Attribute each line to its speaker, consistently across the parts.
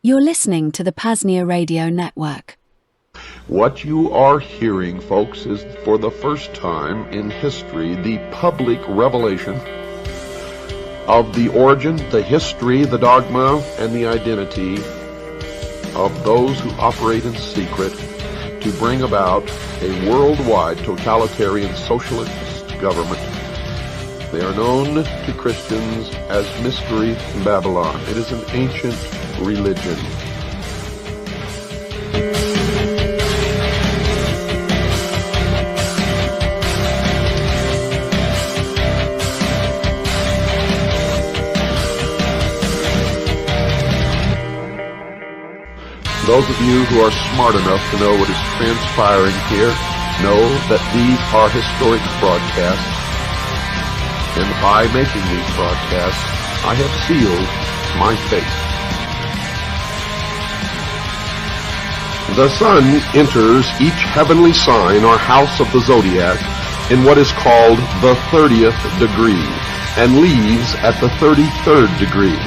Speaker 1: You're listening to the PAZNIA Radio Network.
Speaker 2: What you are hearing, folks, is for the first time in history the public revelation of the origin, the history, the dogma, and the identity of those who operate in secret to bring about a worldwide totalitarian socialist government. They are known to Christians as Mystery Babylon. It is an ancient religion. Those of you who are smart enough to know what is transpiring here know that these are historic broadcasts, and by making these broadcasts, I have sealed my fate. The sun enters each heavenly sign or house of the zodiac in what is called the 30th degree and leaves at the 33rd degree.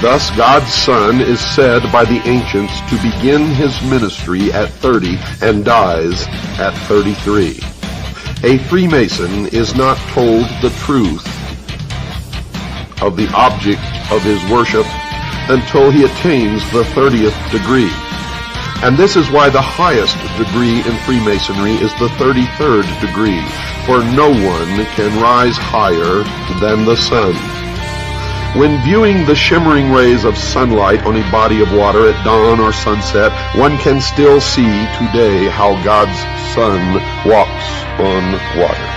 Speaker 2: Thus, God's Son is said by the ancients to begin his ministry at 30 and dies at 33. A Freemason is not told the truth of the object of his worship until he attains the 30th degree. And this is why the highest degree in Freemasonry is the 33rd degree, for no one can rise higher than the sun. When viewing the shimmering rays of sunlight on a body of water at dawn or sunset, one can still see today how God's Son walks on water.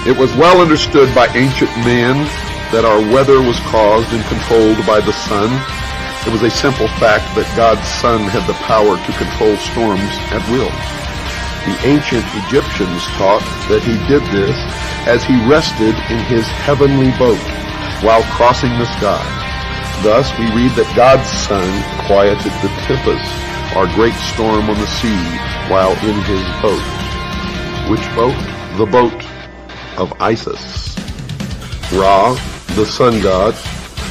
Speaker 2: It was well understood by ancient man that our weather was caused and controlled by the sun. It was a simple fact that God's Son had the power to control storms at will. The ancient Egyptians taught that he did this as he rested in his heavenly boat while crossing the sky. Thus we read that God's Son quieted the tempest or great storm on the sea while in his boat. Which boat? The boat of Isis. Ra, the sun god,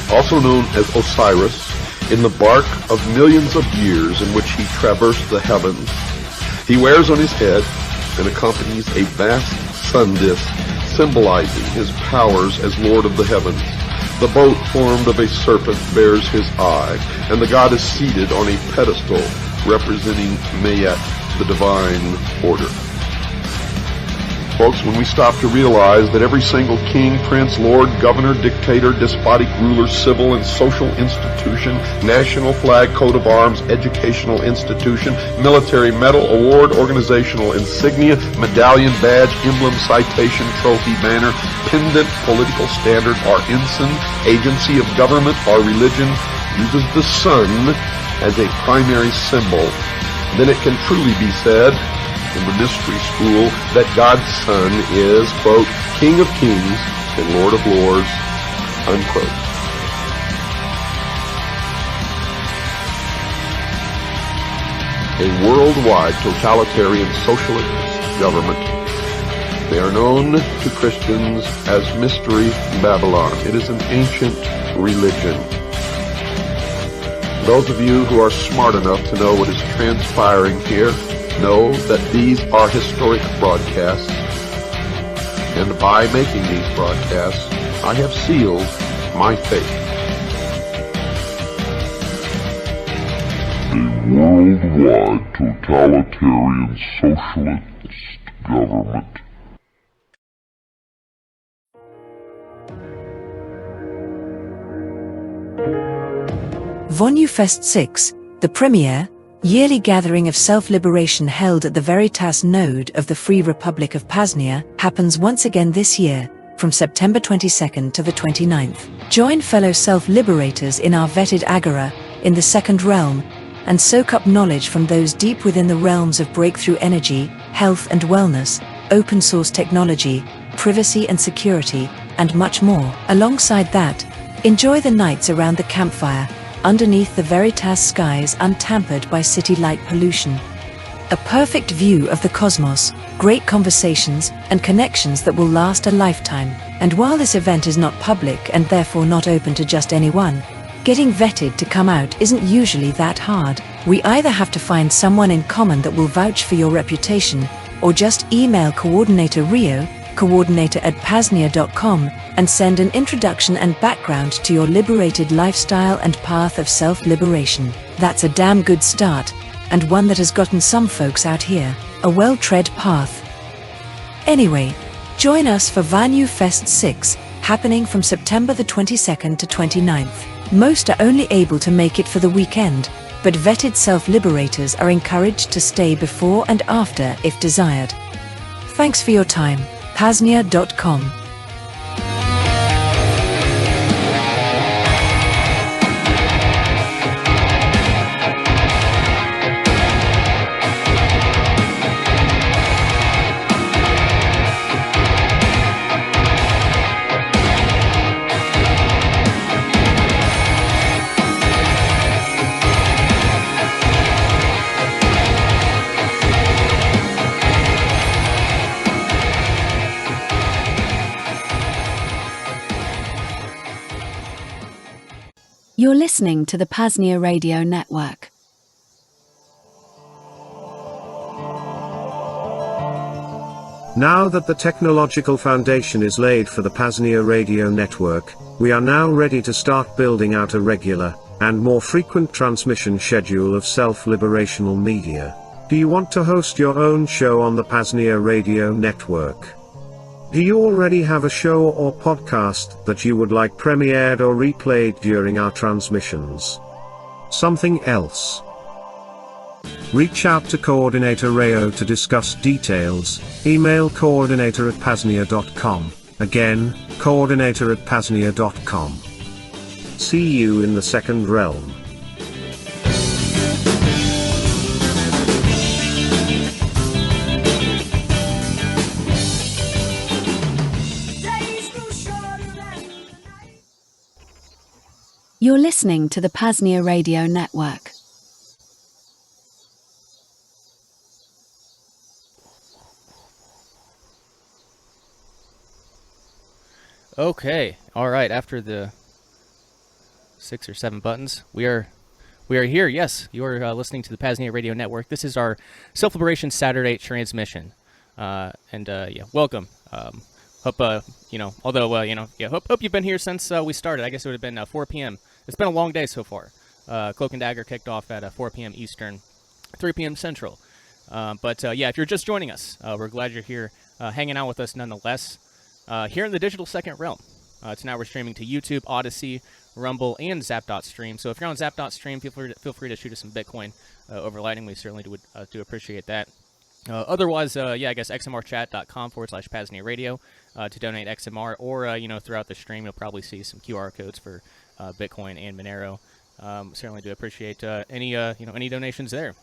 Speaker 2: also known as Osiris, in the bark of millions of years in which he traversed the heavens, he wears on his head and accompanies a vast sun disk symbolizing his powers as Lord of the heavens. The boat formed of a serpent bears his eye, and the god is seated on a pedestal representing Mayat, the divine order. Folks, when we stop to realize that every single king, prince, lord, governor, dictator, despotic ruler, civil and social institution, national flag, coat of arms, educational institution, military medal, award, organizational insignia, medallion, badge, emblem, citation, trophy, banner, pendant, political standard, or ensign, agency of government, or religion uses the sun as a primary symbol, then it can truly be said in the mystery school that God's Son is, quote, King of Kings and Lord of Lords, unquote. A worldwide totalitarian socialist government. They are known to Christians as Mystery Babylon. It is an ancient religion. Those of you who are smart enough to know what is transpiring here know that these are historic broadcasts, and by making these broadcasts, I have sealed my fate.
Speaker 3: A worldwide totalitarian socialist government.
Speaker 4: Vonu Fest 6, the premier, yearly gathering of self-liberation held at the Veritas node of the Free Republic of PAZNIA, happens once again this year, from September 22nd to the 29th. Join fellow self-liberators in our vetted agora, in the second realm, and soak up knowledge from those deep within the realms of breakthrough energy, health and wellness, open source technology, privacy and security, and much more. Alongside that, enjoy the nights around the campfire, underneath the Veritas skies untampered by city light pollution. A perfect view of the cosmos, great conversations, and connections that will last a lifetime. And while this event is not public and therefore not open to just anyone, Getting vetted to come out isn't usually that hard. We either have to find someone in common that will vouch for your reputation, or just email Coordinator Rio, coordinator@PAZNIA.com, and send an introduction and background to your liberated lifestyle and path of self-liberation. That's a damn good start, and one that has gotten some folks out here a well-tread path. Anyway, join us for Vonu Fest 6, happening from September the 22nd to 29th. Most are only able to make it for the weekend, but vetted self-liberators are encouraged to stay before and after if desired. Thanks for your time. PAZNIA.com.
Speaker 1: You're listening to the PAZNIA Radio Network.
Speaker 5: Now that the technological foundation is laid for the PAZNIA Radio Network, we are now ready to start building out a regular, and more frequent transmission schedule of self-liberational media. Do you want to host your own show on the PAZNIA Radio Network? Do you already have a show or podcast that you would like premiered or replayed during our transmissions? Something else? Reach out to Coordinator Rayo to discuss details. Email coordinator@PAZNIA.com. Again, coordinator@PAZNIA.com. See you in the second realm.
Speaker 1: You're listening to the PAZNIA Radio Network.
Speaker 6: Okay, all right. After the 6 or 7 buttons, we are here. Yes, you are listening to the PAZNIA Radio Network. This is our Self-Liberation Saturday transmission, yeah, welcome. Hope hope you've been here since we started. I guess it would have been 4 p.m. It's been a long day so far. Cloak and Dagger kicked off at 4 p.m. Eastern, 3 p.m. Central. Yeah, if you're just joining us, we're glad you're here, hanging out with us nonetheless. Here in the digital second realm. Tonight we're streaming to YouTube, Odyssey, Rumble, and Zap.stream. So if you're on Zap.stream, feel free to shoot us some Bitcoin over Lightning. We certainly do appreciate that. Otherwise, I guess xmrchat.com/PAZNIA Radio to donate XMR, or throughout the stream you'll probably see some QR codes for Bitcoin and Monero. Certainly do appreciate any donations there.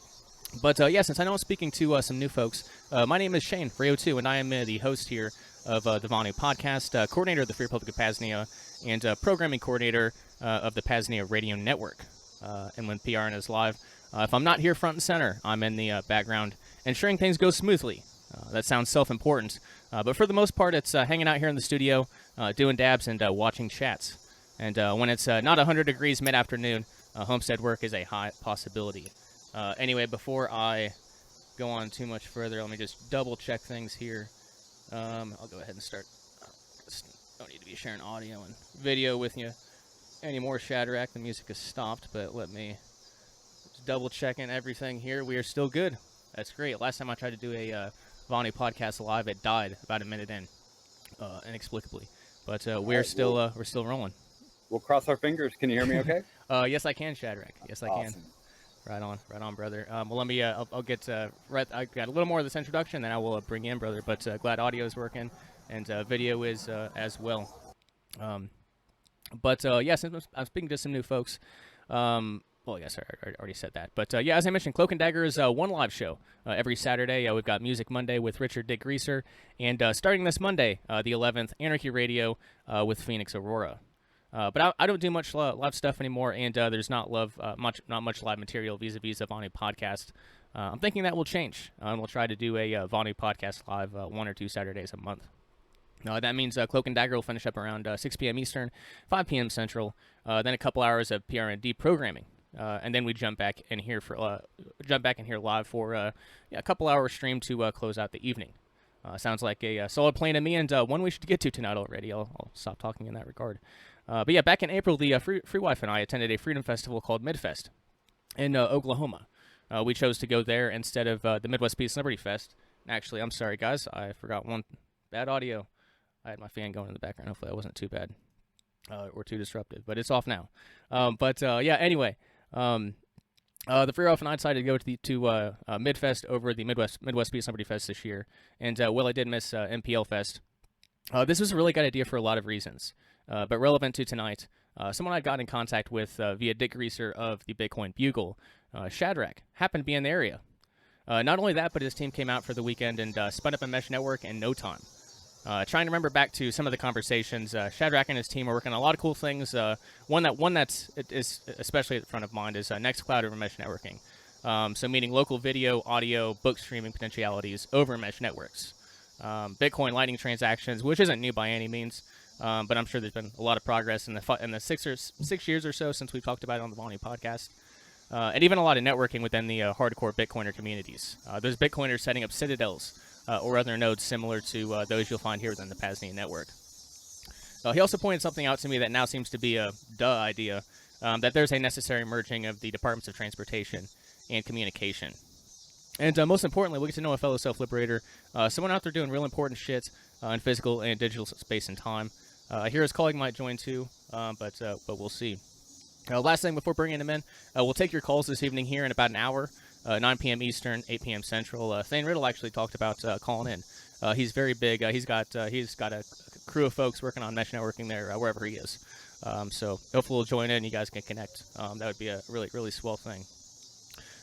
Speaker 6: But since I know I'm speaking to some new folks, my name is Shane Rio2, and I am the host here of the Vonu Podcast, coordinator of the Free Republic of PAZNIA, and programming coordinator of the PAZNIA Radio Network. And when PRN is live, if I'm not here front and center, I'm in the background ensuring things go smoothly. That sounds self-important, but for the most part, it's hanging out here in the studio, doing dabs and watching chats. And when it's not 100 degrees mid-afternoon, homestead work is a high possibility. Anyway, before I go on too much further, let me just double-check things here. I'll go ahead and start. Don't need to be sharing audio and video with you anymore, Shadrach. The music has stopped, but let me just double-checking everything here. We are still good. That's great. Last time I tried to do a Vonu Podcast live, it died about a minute in, inexplicably. But we're still rolling.
Speaker 7: We'll cross our fingers. Can you hear me okay?
Speaker 6: Yes, I can, Shadrach. Yes, I can. Right on, brother. Well, let me. I'll get I got a little more of this introduction, then I will bring in brother. But glad audio is working, and video is as well. Since I'm speaking to some new folks, well, yes, I already said that. But as I mentioned, Cloak and Dagger is one live show every Saturday. We've got Music Monday with Richard Dick Greaser, and starting this Monday, the 11th, Anarchy Radio with Phoenix Aurora. But I don't do much live stuff anymore, and there's not much live material vis-a-vis the Vonu Podcast. I'm thinking that will change, and we'll try to do a Vonu Podcast live 1 or 2 Saturdays a month. That means Cloak and Dagger will finish up around 6 p.m. Eastern, 5 p.m. Central. Then a couple hours of PRND programming, and then we jump back in here live for a couple hour stream to close out the evening. Sounds like a solid plan to me, and one we should get to tonight already. I'll stop talking in that regard. But yeah, back in April, the Free Wife and I attended a freedom festival called Midfest in Oklahoma. We chose to go there instead of the Midwest Peace and Liberty Fest. Actually, I'm sorry, guys. I forgot one bad audio. I had my fan going in the background. Hopefully that wasn't too bad or too disruptive, but it's off now. Anyway, the Free Wife and I decided to go to Midfest over the Midwest Peace and Liberty Fest this year. And I did miss MPL Fest. This was a really good idea for a lot of reasons, but relevant to tonight. Someone I got in contact with via Dick Reeser of the Bitcoin Bugle, Shadrach, happened to be in the area. Not only that, but his team came out for the weekend and spun up a mesh network in no time. Trying to remember back to some of the conversations, Shadrach and his team are working on a lot of cool things. One that's especially at the front of mind is Nextcloud over mesh networking. So meaning local video, audio, book streaming potentialities over mesh networks. Bitcoin Lightning transactions, which isn't new by any means, but I'm sure there's been a lot of progress in the 6 years or so since we've talked about it on the Vonu Podcast. And even a lot of networking within the hardcore Bitcoiner communities. There's Bitcoiners setting up citadels or other nodes similar to those you'll find here within the PAZNIA network. He also pointed something out to me that now seems to be a idea, that there's a necessary merging of the Departments of Transportation and Communication. And most importantly, we'll get to know a fellow self-liberator, someone out there doing real important shit in physical and digital space and time. Here his colleague might join too, but we'll see. Last thing before bringing him in, we'll take your calls this evening here in about an hour, 9 p.m. Eastern, 8 p.m. Central. Thane Riddle actually talked about calling in. He's very big. He's got a crew of folks working on mesh networking there wherever he is. So hopefully we'll join in and you guys can connect. That would be a really, really swell thing.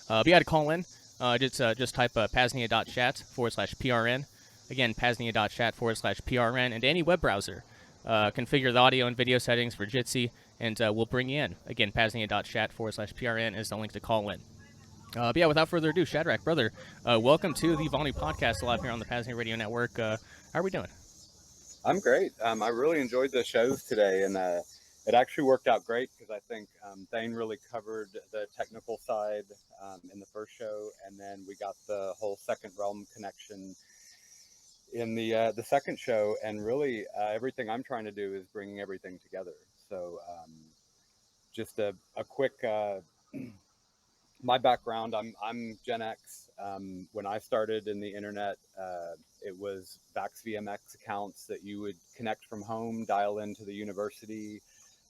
Speaker 6: But yeah, to call in, just type PAZNIA.chat/PRN. Again, PAZNIA.chat/PRN into any web browser. Configure the audio and video settings for Jitsi, and we'll bring you in. Again, PAZNIA.chat/PRN is the link to call in. But yeah, without further ado, Shadrach, brother, welcome to the Vonu Podcast live here on the PAZNIA Radio Network. How are we doing?
Speaker 7: I'm great. I really enjoyed the shows today, and it actually worked out great because I think Thane really covered the technical side in the first show, and then we got the whole second realm connection in the second show, and really everything I'm trying to do is bringing everything together. So just a quick my background, I'm Gen X. When I started in the internet, it was VAX VMX accounts that you would connect from home, dial into the university.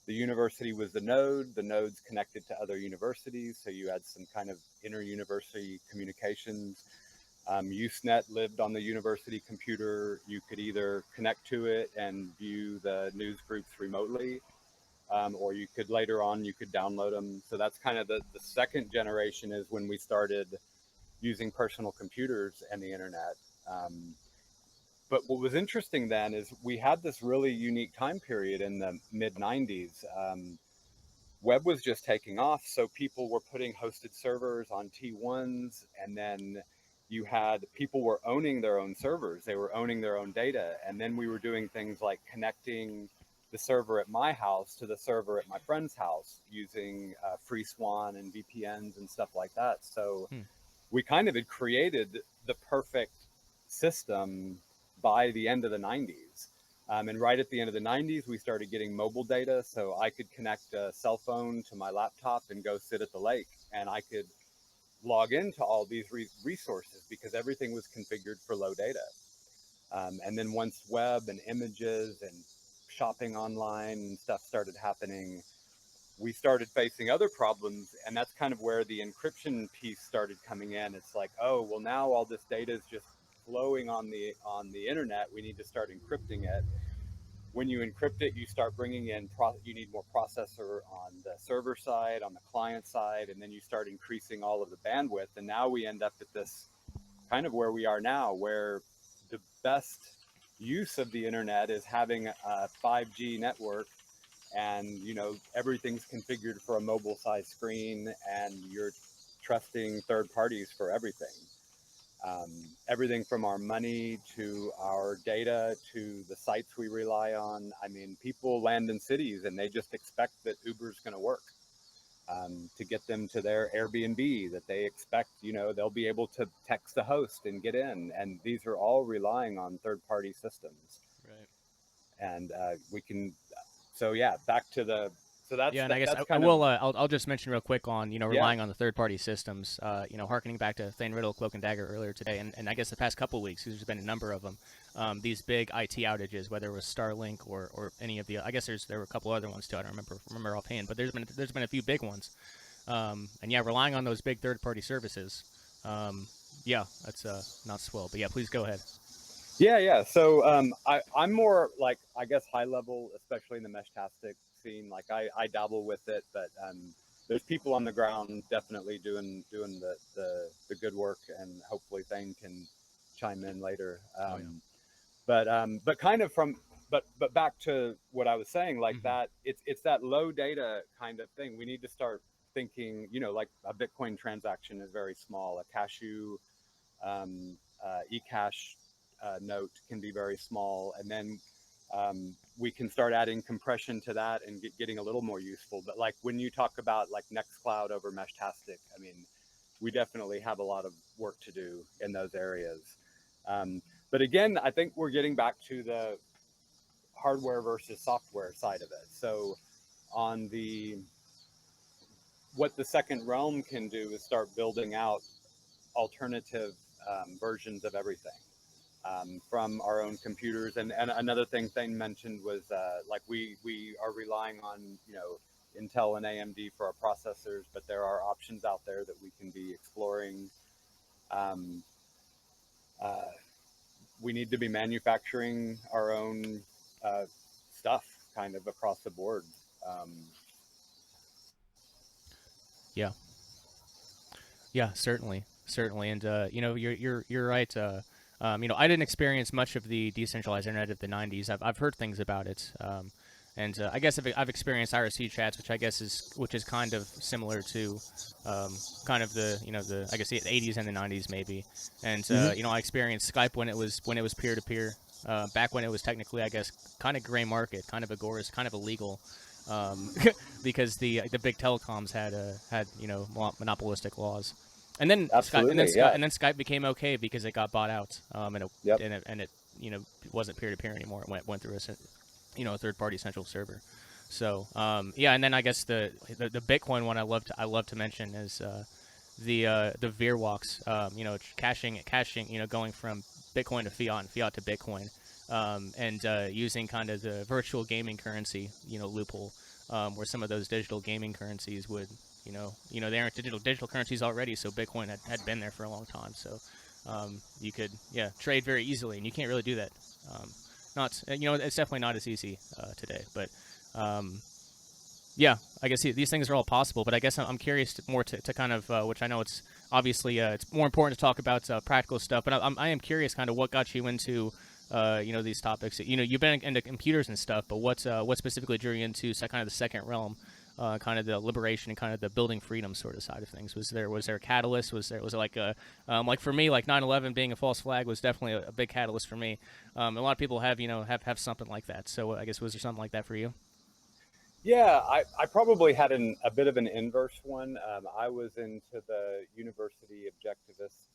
Speaker 7: The university was the nodes connected to other universities, so you had some kind of inter-university communications. Usenet lived on the university computer. You could either connect to it and view the news groups remotely, or you could later on, you could download them. So that's kind of the second generation is when we started using personal computers and the internet. But what was interesting then is we had this really unique time period in the mid 90s. Web was just taking off. So people were putting hosted servers on T1s, and then you had people were owning their own servers. They were owning their own data. And then we were doing things like connecting the server at my house to the server at my friend's house using Free Swan and VPNs and stuff like that. So we kind of had created the perfect system by the end of the 90s. And right at the end of the 90s, we started getting mobile data. So I could connect a cell phone to my laptop and go sit at the lake, and I could log into all these resources because everything was configured for low data. And then once web and images and shopping online and stuff started happening, we started facing other problems, and that's kind of where the encryption piece started coming in. It's like, oh, well, now all this data is just flowing on the internet. We need to start encrypting it. When you encrypt it, you start bringing in, you need more processor on the server side, on the client side, and then you start increasing all of the bandwidth. And now we end up at this kind of where we are now, where the best use of the internet is having a 5G network, and everything's configured for a mobile size screen, and you're trusting third parties for everything. Everything from our money to our data to the sites we rely on. I mean, people land in cities and they just expect that Uber's going to work. To get them to their Airbnb, that they expect, they'll be able to text the host and get in. And these are all relying on third-party systems.
Speaker 6: Right.
Speaker 7: And back to the, so that's,
Speaker 6: yeah, and I guess
Speaker 7: that's
Speaker 6: I
Speaker 7: kind
Speaker 6: will.
Speaker 7: of,
Speaker 6: I'll just mention real quick on relying on the third-party systems. Harkening back to Thane Riddle, Cloak and Dagger earlier today, and I guess the past couple of weeks, there's been a number of them. These big IT outages, whether it was Starlink or any of the, I guess there were a couple other ones too. I don't remember offhand, but there's been a few big ones. Relying on those big third-party services. That's not swell. But yeah, please go ahead.
Speaker 7: Yeah. So I'm more like, I guess, high level, especially in the Meshtastic scene. Like I dabble with it, but there's people on the ground definitely doing the good work, and hopefully Thane can chime in later. But back to what I was saying, like that it's that low data kind of thing. We need to start thinking, like a Bitcoin transaction is very small. A cashew eCash note can be very small, and then we can start adding compression to that and getting a little more useful. But like when you talk about like Nextcloud over Meshtastic, I mean, we definitely have a lot of work to do in those areas. But again, I think we're getting back to the hardware versus software side of it. So on what the second realm can do is start building out alternative versions of everything. From our own computers, and another thing Thane mentioned was like we are relying on Intel and AMD for our processors, but there are options out there that we can be exploring. We need to be manufacturing our own stuff kind of across the board.
Speaker 6: Yeah, certainly, and you're right. I didn't experience much of the decentralized internet of the '90s. I've heard things about it, and I guess I've experienced IRC chats, which is kind of similar to kind of the I guess the '80s and the '90s maybe. And I experienced Skype when it was peer to peer, back when it was technically, I guess, kind of gray market, kind of agorist, kind of illegal. Because the big telecoms had monopolistic laws, and then Skype became okay because it got bought out, and it wasn't peer to peer anymore. It went through a third party central server. So and then I guess the Bitcoin one I love to mention is the VRWalks, caching, going from Bitcoin to fiat and fiat to Bitcoin. And using kind of the virtual gaming currency, loophole, where some of those digital gaming currencies would, they aren't digital currencies already, so Bitcoin had been there for a long time. So you could, trade very easily, and you can't really do that. It's definitely not as easy today. But I guess these things are all possible. But I guess I'm curious more to kind of, which I know it's obviously it's more important to talk about practical stuff. But I am curious kind of what got you into these topics. You've been into computers and stuff, but what specifically drew you into kind of the second realm, kind of the liberation and kind of the building freedom sort of side of things? Was there a catalyst? Was it like like for me, like 9/11 being a false flag was definitely a big catalyst for me. A lot of people have something like that. So I guess was there something like that for you?
Speaker 7: Yeah, I probably had a bit of an inverse one. I was into the university objectivist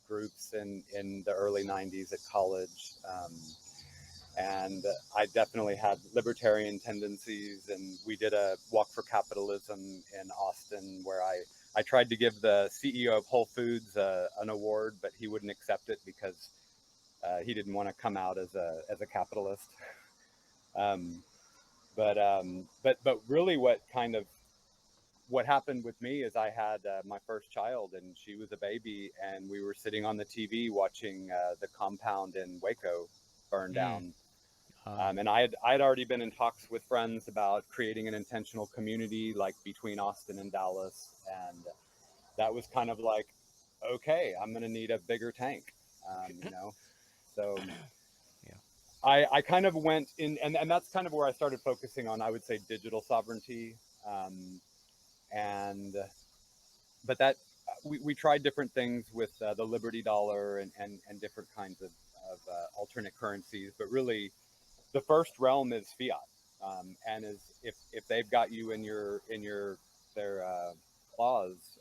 Speaker 7: groups in the early 90s at college. And I definitely had libertarian tendencies, and we did a Walk for Capitalism in Austin where I tried to give the CEO of Whole Foods an award, but he wouldn't accept it because he didn't want to come out as a capitalist. But really what happened with me is I had my first child, and she was a baby, and we were sitting on the TV watching the compound in Waco burn down. And I had already been in talks with friends about creating an intentional community like between Austin and Dallas. And that was kind of like, okay, I'm going to need a bigger tank, So I kind of went in, and that's kind of where I started focusing on, I would say, digital sovereignty. But that we tried different things with the Liberty Dollar and different kinds of alternate currencies, but really the first realm is fiat. And is if they've got you in their clause,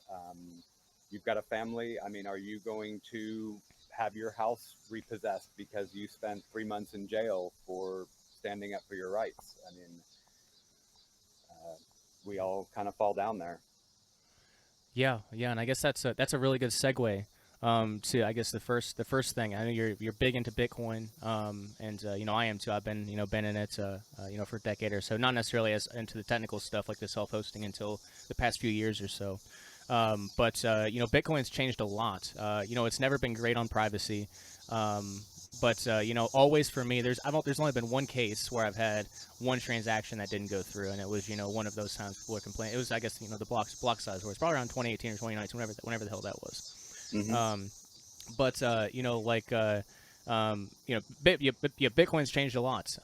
Speaker 7: you've got a family. I mean, are you going to have your house repossessed because you spent 3 months in jail for standing up for your rights? I mean, we all kind of fall down there.
Speaker 6: Yeah, and I guess that's a really good segue to, I guess, the first thing. I know you're big into Bitcoin, and I am too. I've been in it for a decade or so. Not necessarily as into the technical stuff like the self-hosting until the past few years or so. But Bitcoin's changed a lot. It's never been great on privacy. But always for me, there's only been one case where I've had one transaction that didn't go through, and it was one of those times people were complaining. It was, I guess, the block size, where it's probably around 2018 or 2019, whenever the hell that was.
Speaker 7: Mm-hmm.
Speaker 6: Bitcoin's changed a lot.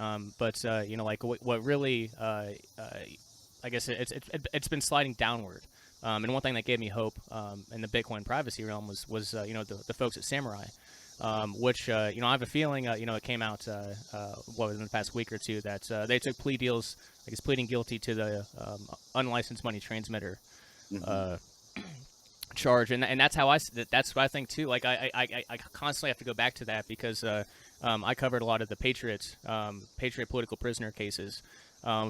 Speaker 6: What really, I guess it's been sliding downward. And one thing that gave me hope in the Bitcoin privacy realm was the folks at Samurai. Which I have a feeling it came out in the past week or two that they took plea deals, I guess, pleading guilty to the unlicensed money transmitter charge, and that's what I think too. Like I constantly have to go back to that because I covered a lot of the Patriot political prisoner cases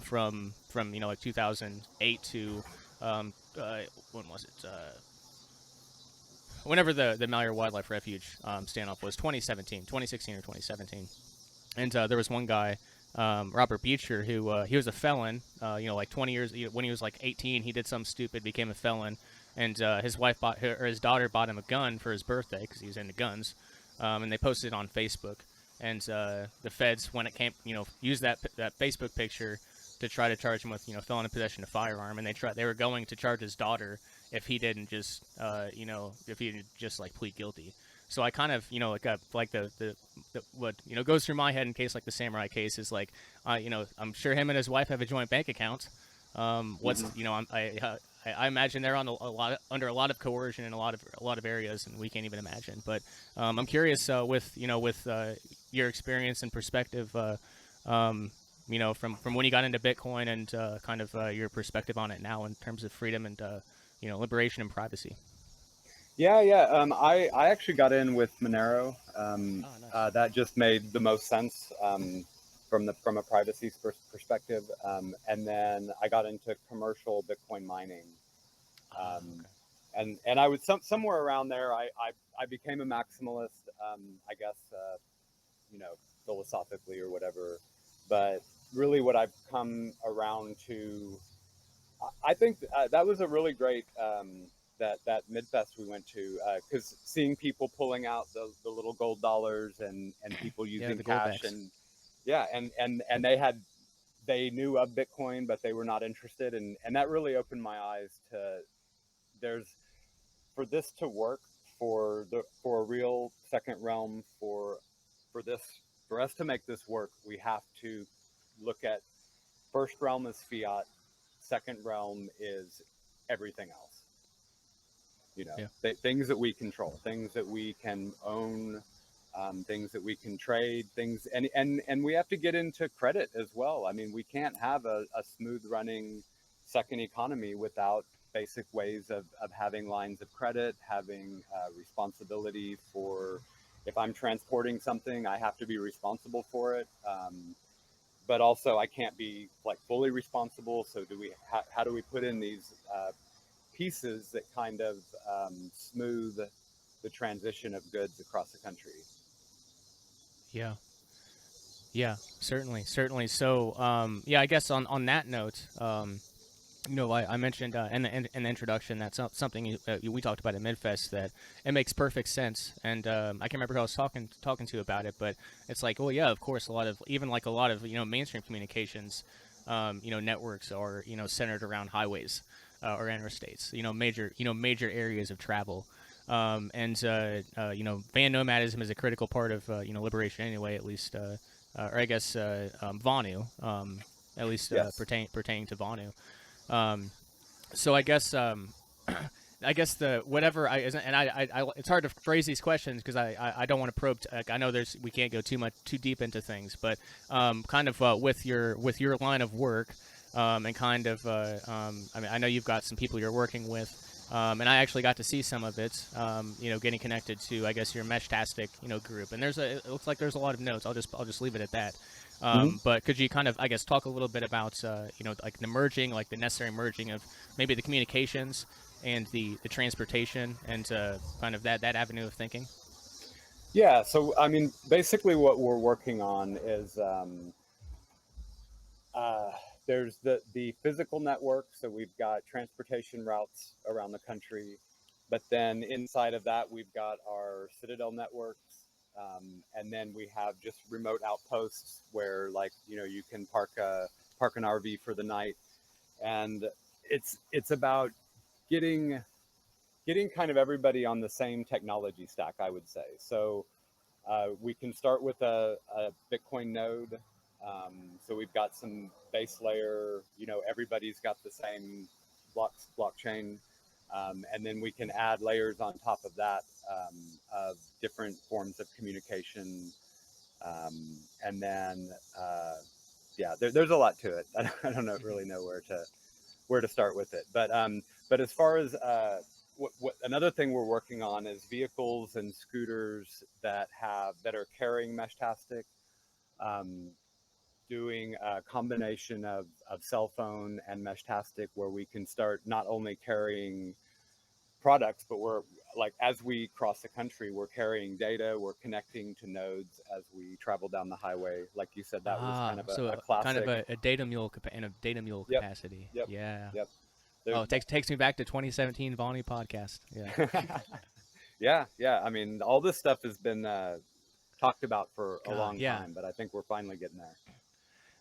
Speaker 6: from 2008 to when was it? Whenever the Malheur Wildlife Refuge standoff was, 2016 or 2017. And there was one guy, Robert Beecher, who he was a felon, 20 years, when he was like 18, he did something stupid, became a felon, and his daughter bought him a gun for his birthday because he was into guns, and they posted it on Facebook. And the feds, when it came, used that Facebook picture to try to charge him with, felon in possession of a firearm, and they were going to charge his daughter if he didn't just, plead guilty. So I kind of, like what goes through my head in case like the Samurai case is like, I'm sure him and his wife have a joint bank account. I imagine they're on under a lot of coercion in a lot of areas, and we can't even imagine. But I'm curious with your experience and perspective, from when you got into Bitcoin and your perspective on it now in terms of freedom and liberation and privacy.
Speaker 7: Yeah. I actually got in with Monero.
Speaker 6: Nice.
Speaker 7: That just made the most sense from a privacy perspective. And then I got into commercial Bitcoin mining.
Speaker 6: Okay.
Speaker 7: And I would somewhere around there. I became a maximalist. I guess philosophically or whatever. But really, what I've come around to. I think that was a really great that Midfest we went to, because seeing people pulling out the little gold dollars and people using cash and they knew of Bitcoin but they were not interested, and that really opened my eyes to for this to work for a real second realm for us to make this work, we have to look at first realm as fiat. Second realm is everything else. Things that we control, things that we can own, things that we can trade, things, and we have to get into credit as well. I mean, we can't have a smooth running second economy without basic ways of having lines of credit, having responsibility for, if I'm transporting something, I have to be responsible for it. But also I can't be like fully responsible. So how do we put in these pieces that kind of smooth the transition of goods across the country?
Speaker 6: Yeah, certainly. So, I guess on that note, I mentioned in the introduction that's something we talked about at Midfest, that it makes perfect sense, and I can't remember who I was talking to about it, but it's like, well, yeah, of course, a lot of mainstream communications, networks are centered around highways or interstates, major areas of travel, and van nomadism is a critical part of liberation anyway, at least, or I guess Vonu, at least
Speaker 7: yes.
Speaker 6: pertaining to Vonu. So I guess I guess the whatever I it's hard to phrase these questions because I don't want to probe. I know we can't go too deep into things, but kind of with your line of work, and kind of I mean, I know you've got some people you're working with, and I actually got to see some of it. Getting connected to, I guess, your Meshtastic group, and it looks like there's a lot of notes. I'll just leave it at that. But could you kind of, I guess, talk a little bit about like the merging, like the necessary merging of maybe the communications and the transportation and kind of that avenue of thinking?
Speaker 7: Yeah, so I mean, basically what we're working on is there's the physical network. So we've got transportation routes around the country, but then inside of that, we've got our citadel networks. And then we have just remote outposts where, like, you can park an RV for the night. And it's about getting kind of everybody on the same technology stack, I would say. So we can start with a Bitcoin node. So we've got some base layer, everybody's got the same blockchain. And then we can add layers on top of that of different forms of communication. And then, there's a lot to it. I don't really know where to start with it. But as far as what another thing we're working on is vehicles and scooters that are carrying Meshtastic, doing a combination of cell phone and Meshtastic, where we can start not only carrying products, but we're, like, as we cross the country, we're carrying data, we're connecting to nodes as we travel down the highway. Like you said, that was kind of a classic.
Speaker 6: Kind of a data mule capacity.
Speaker 7: Yep.
Speaker 6: Yeah.
Speaker 7: Yep.
Speaker 6: It takes me back to 2017 Vonu Podcast. Yeah.
Speaker 7: Yeah. I mean, all this stuff has been talked about for a long time, but I think we're finally getting there.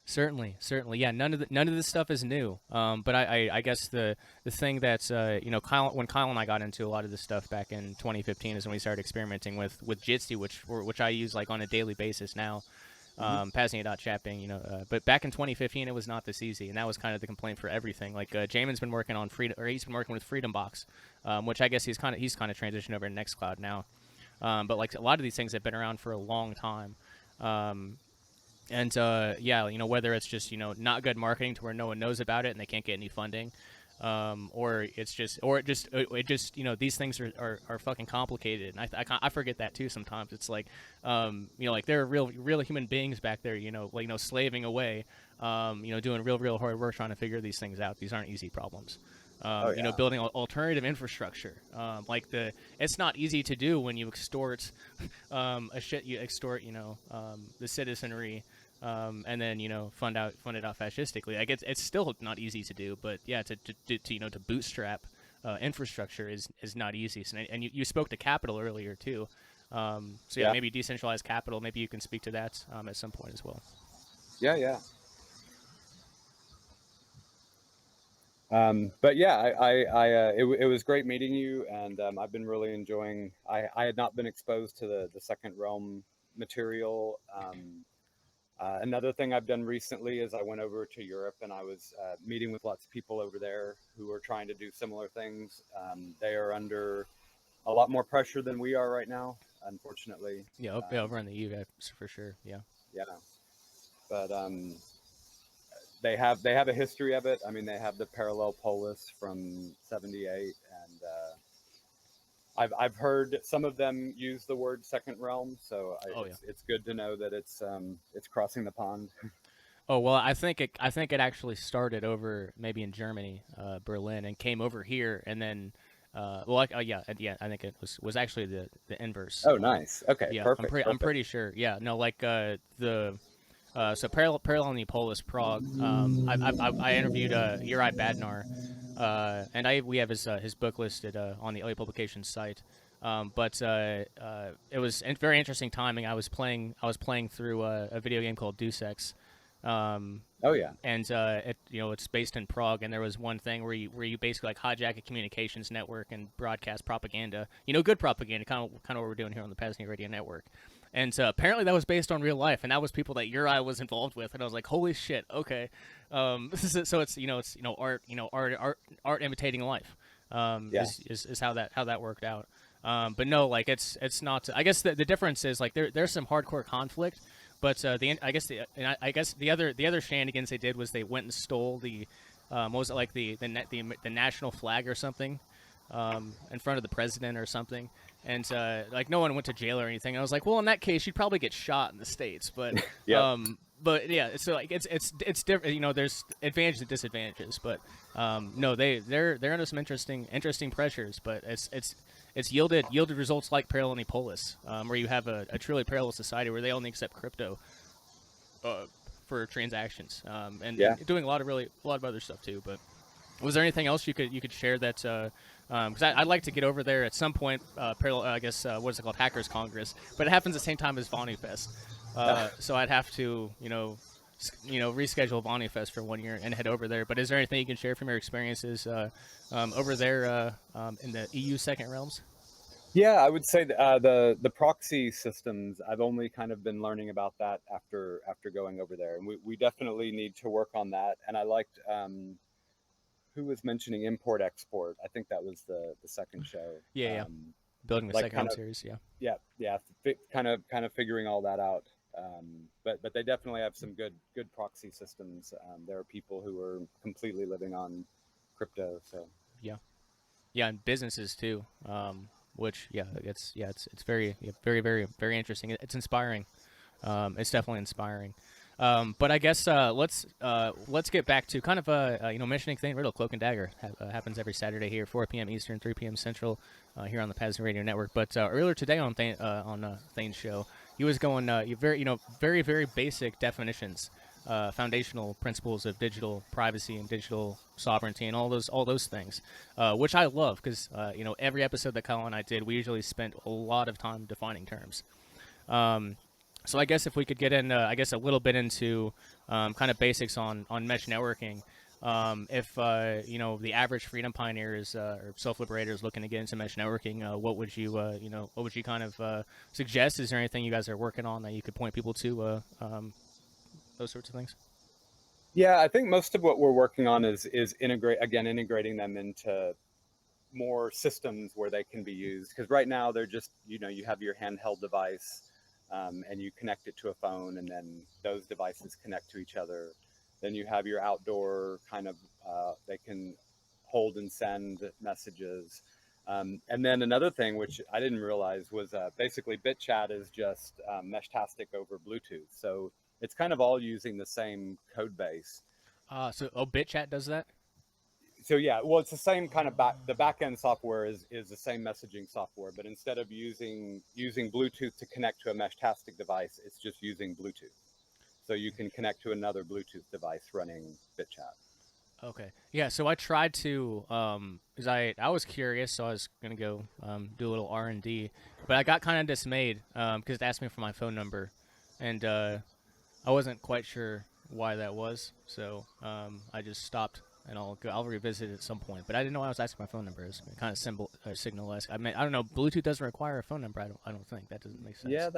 Speaker 6: Certainly. Yeah, none of this stuff is new. But I guess the thing that's when Kyle and I got into a lot of this stuff back in 2015 is when we started experimenting with Jitsi, which I use like on a daily basis now. PAZNIA.chat being, but back in 2015 it was not this easy, and that was kind of the complaint for everything. Like Jamin's been working on he's been working with Freedom Box, which I guess he's kind of transitioned over to Nextcloud now. But like a lot of these things have been around for a long time. And whether it's just not good marketing to where no one knows about it and they can't get any funding, or it just these things are fucking complicated, and I forget that too sometimes. It's like like there are real human beings back there, slaving away, doing real hard work trying to figure these things out. These aren't easy problems. Building alternative infrastructure. It's not easy to do when you extort the citizenry, and then fund it out fascistically. Like it's still not easy to do, but yeah, to bootstrap infrastructure is not easy. So, and you spoke to capital earlier too. Maybe decentralized capital. Maybe you can speak to that at some point as well.
Speaker 7: Yeah. But yeah, it was great meeting you, and I've been really enjoying. I had not been exposed to the Second Realm material. Another thing I've done recently is I went over to Europe, and I was meeting with lots of people over there who are trying to do similar things. They are under a lot more pressure than we are right now, unfortunately.
Speaker 6: Yeah, over in the EU for sure. Yeah.
Speaker 7: But they have a history of it. I mean, they have the parallel polis from '78, and I've heard some of them use the word Second Realm, so it's good to know that it's crossing the pond.
Speaker 6: Oh well, I think it actually started over maybe in Germany, Berlin, and came over here, and then I think it was actually the inverse.
Speaker 7: Oh, nice. Okay,
Speaker 6: yeah,
Speaker 7: perfect.
Speaker 6: I'm pretty sure. Yeah, no, like so paralleling the Polis Prague. I interviewed Uri Badnar, and we have his book listed on the early publications site. But it was very interesting timing. I was playing through a video game called Deus Ex. And it's based in Prague, and there was one thing where you basically like hijack a communications network and broadcast propaganda. Good propaganda, kind of what we're doing here on the PAZNIA Radio Network. And apparently that was based on real life, and that was people that Uri was involved with, and I was like, holy shit, okay. It's art imitating life. is how that worked out. But no, like it's not. I guess the difference is like there's some hardcore conflict, but I guess the other shenanigans they did was they went and stole the what was it, like the national flag or something, in front of the president or something. And like no one went to jail or anything. I was like, well, in that case, you'd probably get shot in the States. But but yeah, so like it's different. You know, there's advantages and disadvantages. But no, they're under some interesting pressures. But it's yielded results like Parallel Polis, where you have a truly parallel society where they only accept crypto for transactions, and doing a lot of other stuff too. But was there anything else you could share that? Because I'd like to get over there at some point. Parallel, I guess, what is it called, Hackers Congress, but it happens at the same time as Vonu Fest. So I'd have to, reschedule Vonu Fest for 1 year and head over there. But is there anything you can share from your experiences over there in the EU Second Realms?
Speaker 7: Yeah, I would say the proxy systems, I've only kind of been learning about that after going over there, and we definitely need to work on that. And I liked. Who was mentioning import export? I think that was the second show.
Speaker 6: Building the like second series.
Speaker 7: Kind of figuring all that out. But they definitely have some good proxy systems. There are people who are completely living on crypto. So
Speaker 6: and businesses too. Which it's very very interesting. It's inspiring. It's definitely inspiring. But I guess let's get back to kind of mentioning Thane Riddle. Cloak and Dagger happens every Saturday here, 4 p.m. Eastern, 3 p.m. Central, here on the PAZNIA Radio Network. But earlier today on Thane's show, he was going very very basic definitions, foundational principles of digital privacy and digital sovereignty and all those things, which I love because every episode that Kyle and I did, we usually spent a lot of time defining terms. So I guess if we could get in, a little bit into kind of basics on mesh networking. If the average freedom pioneers or self-liberators looking to get into mesh networking, what would you kind of suggest? Is there anything you guys are working on that you could point people to? Those sorts of things.
Speaker 7: Yeah, I think most of what we're working on is integrating them into more systems where they can be used. Because right now they're just you have your handheld device. And you connect it to a phone, and then those devices connect to each other. Then you have your outdoor kind of, they can hold and send messages. And then another thing, which I didn't realize, was basically BitChat is just Meshtastic over Bluetooth. So it's kind of all using the same code base.
Speaker 6: BitChat does that?
Speaker 7: So yeah, well, it's the same kind of the back-end software is the same messaging software, but instead of using Bluetooth to connect to a Meshtastic device, it's just using Bluetooth. So you can connect to another Bluetooth device running BitChat.
Speaker 6: Okay. Yeah, so I tried to, because I was curious, so I was going to go do a little R&D, but I got kind of dismayed because it asked me for my phone number, and I wasn't quite sure why that was, so I just stopped. And I'll revisit it at some point. But I didn't know I was asking my phone number. It's kind of signal-esque. I mean, I don't know. Bluetooth doesn't require a phone number. I don't think that doesn't make sense.
Speaker 7: Yeah,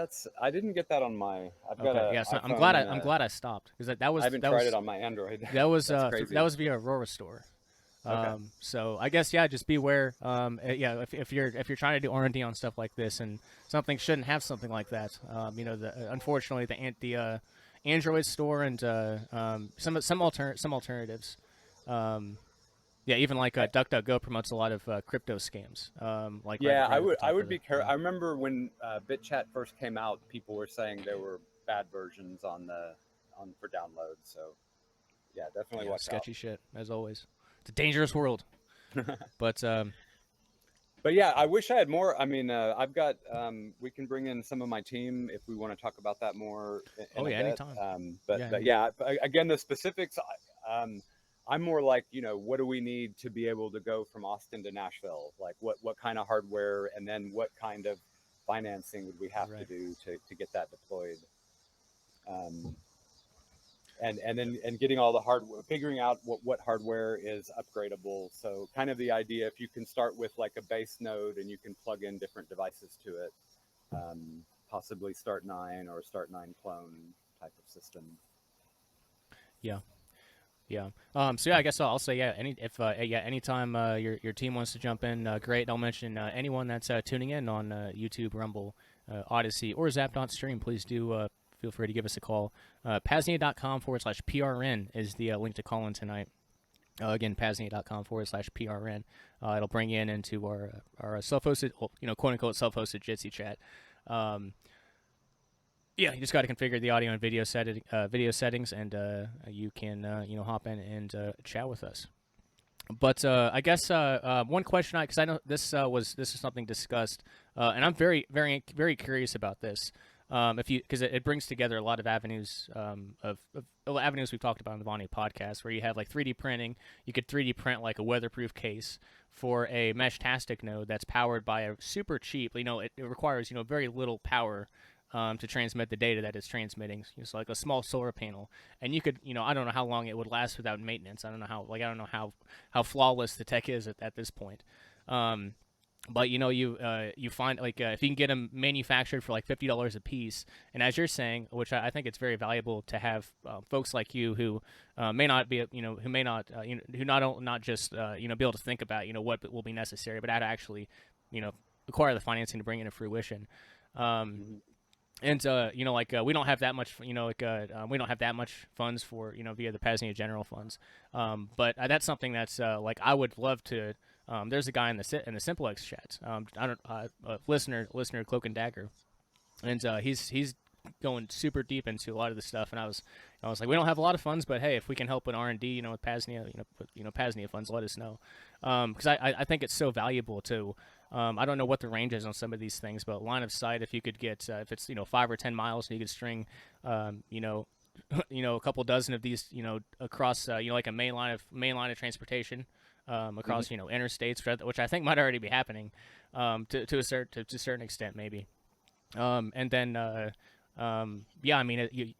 Speaker 7: I didn't get that on my. I've got
Speaker 6: a. Yeah, so I'm glad I stopped because that was.
Speaker 7: I haven't tried it on my Android.
Speaker 6: That was that was via Aurora Store. Okay. So I guess just beware. If you're trying to do R&D on stuff like this and something shouldn't have something like that. Unfortunately the Android store and some alternatives. Even like DuckDuckGo promotes a lot of crypto scams.
Speaker 7: I would be careful. I remember when BitChat first came out, people were saying there were bad versions for download. So yeah, definitely watch
Speaker 6: sketchy shit as always. It's a dangerous world. But
Speaker 7: yeah, I wish I had more. I mean, I've got. We can bring in some of my team if we want to talk about that more.
Speaker 6: Anytime.
Speaker 7: But again, the specifics. I'm more like, what do we need to be able to go from Austin to Nashville? Like what kind of hardware, and then what kind of financing would we have to do to get that deployed? And then getting all the hardware, figuring out what hardware is upgradable. So kind of the idea, if you can start with like a base node and you can plug in different devices to it, possibly Start9 or Start9 clone type of system.
Speaker 6: Yeah. Yeah. So yeah, I guess I'll say yeah. Anytime your team wants to jump in, great. I'll mention anyone that's tuning in on YouTube, Rumble, Odyssey, or Zap.stream. Please do feel free to give us a call. PAZNIA.com/PRN is the link to call in tonight. Again, PAZNIA.com/PRN. It'll bring you into our self-hosted, quote unquote self-hosted Jitsi chat. Yeah, you just got to configure the audio and video settings, and you can hop in and chat with us. But I guess one question, because I know this is something discussed, and I'm very very very curious about this. Because it brings together a lot of avenues of avenues we've talked about on the Vonu podcast, where you have like 3D printing. You could 3D print like a weatherproof case for a Meshtastic node that's powered by a super cheap. It requires very little power to transmit the data that it's transmitting. It's like a small solar panel, and you could, I don't know how long it would last without maintenance. I don't know how flawless the tech is at this point. But you find like if you can get them manufactured for like $50 a piece, and as you're saying, which I think it's very valuable to have folks like you who may not be who may not who not just be able to think about what will be necessary, but how to actually acquire the financing to bring it to fruition. And we don't have that much, we don't have that much funds for, via the PAZNIA general funds. But that's something that's I would love to. There's a guy in the Simplex chat. Listener Cloak Dagger, and he's going super deep into a lot of this stuff. And I was like, we don't have a lot of funds, but hey, if we can help with R&D, with PAZNIA, PAZNIA funds, let us know. Because I think it's so valuable to. I don't know what the range is on some of these things, but line of sight, if you could get, if it's 5 or 10 miles, and you could string, a couple dozen of these, across, like a main line of transportation, across, interstates, which I think might already be happening, to a certain extent, maybe. And then,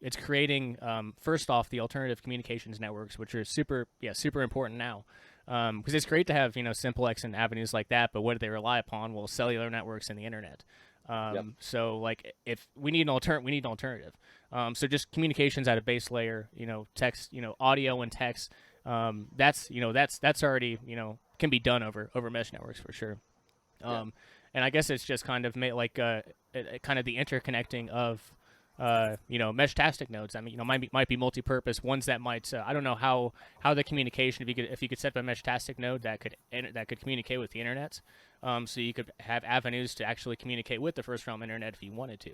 Speaker 6: it's creating, first off, the alternative communications networks, which are super important now. Because it's great to have, Simplex and avenues like that, but what do they rely upon? Well, cellular networks and the internet. So like if we need an alternative. So just communications at a base layer, text, audio and text, that's already, can be done over mesh networks for sure. And I guess it's just kind of kind of the interconnecting of, Meshtastic nodes. I mean, might be multi-purpose ones that might. I don't know how the communication. If you could set up a Meshtastic node that could communicate with the internet, so you could have avenues to actually communicate with the first realm internet if you wanted to,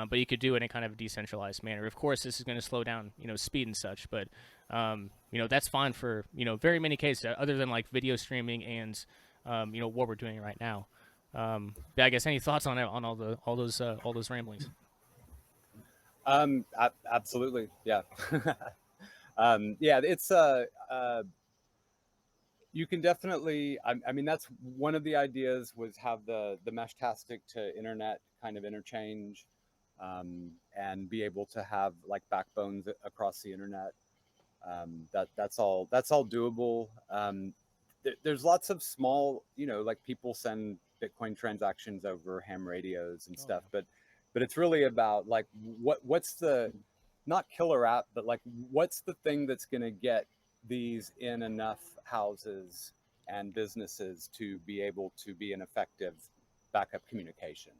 Speaker 6: but you could do it in kind of a decentralized manner. Of course, this is going to slow down, speed and such, but that's fine for very many cases other than like video streaming and what we're doing right now. But I guess any thoughts on all those ramblings?
Speaker 7: Absolutely. Yeah. It's, you can definitely, I mean, that's one of the ideas was have the Meshtastic to internet kind of interchange, and be able to have like backbones across the internet. That's all doable. There's lots of small, like people send Bitcoin transactions over ham radios and stuff, but it's really about like what's the not killer app, but like what's the thing that's going to get these in enough houses and businesses to be able to be an effective backup communication.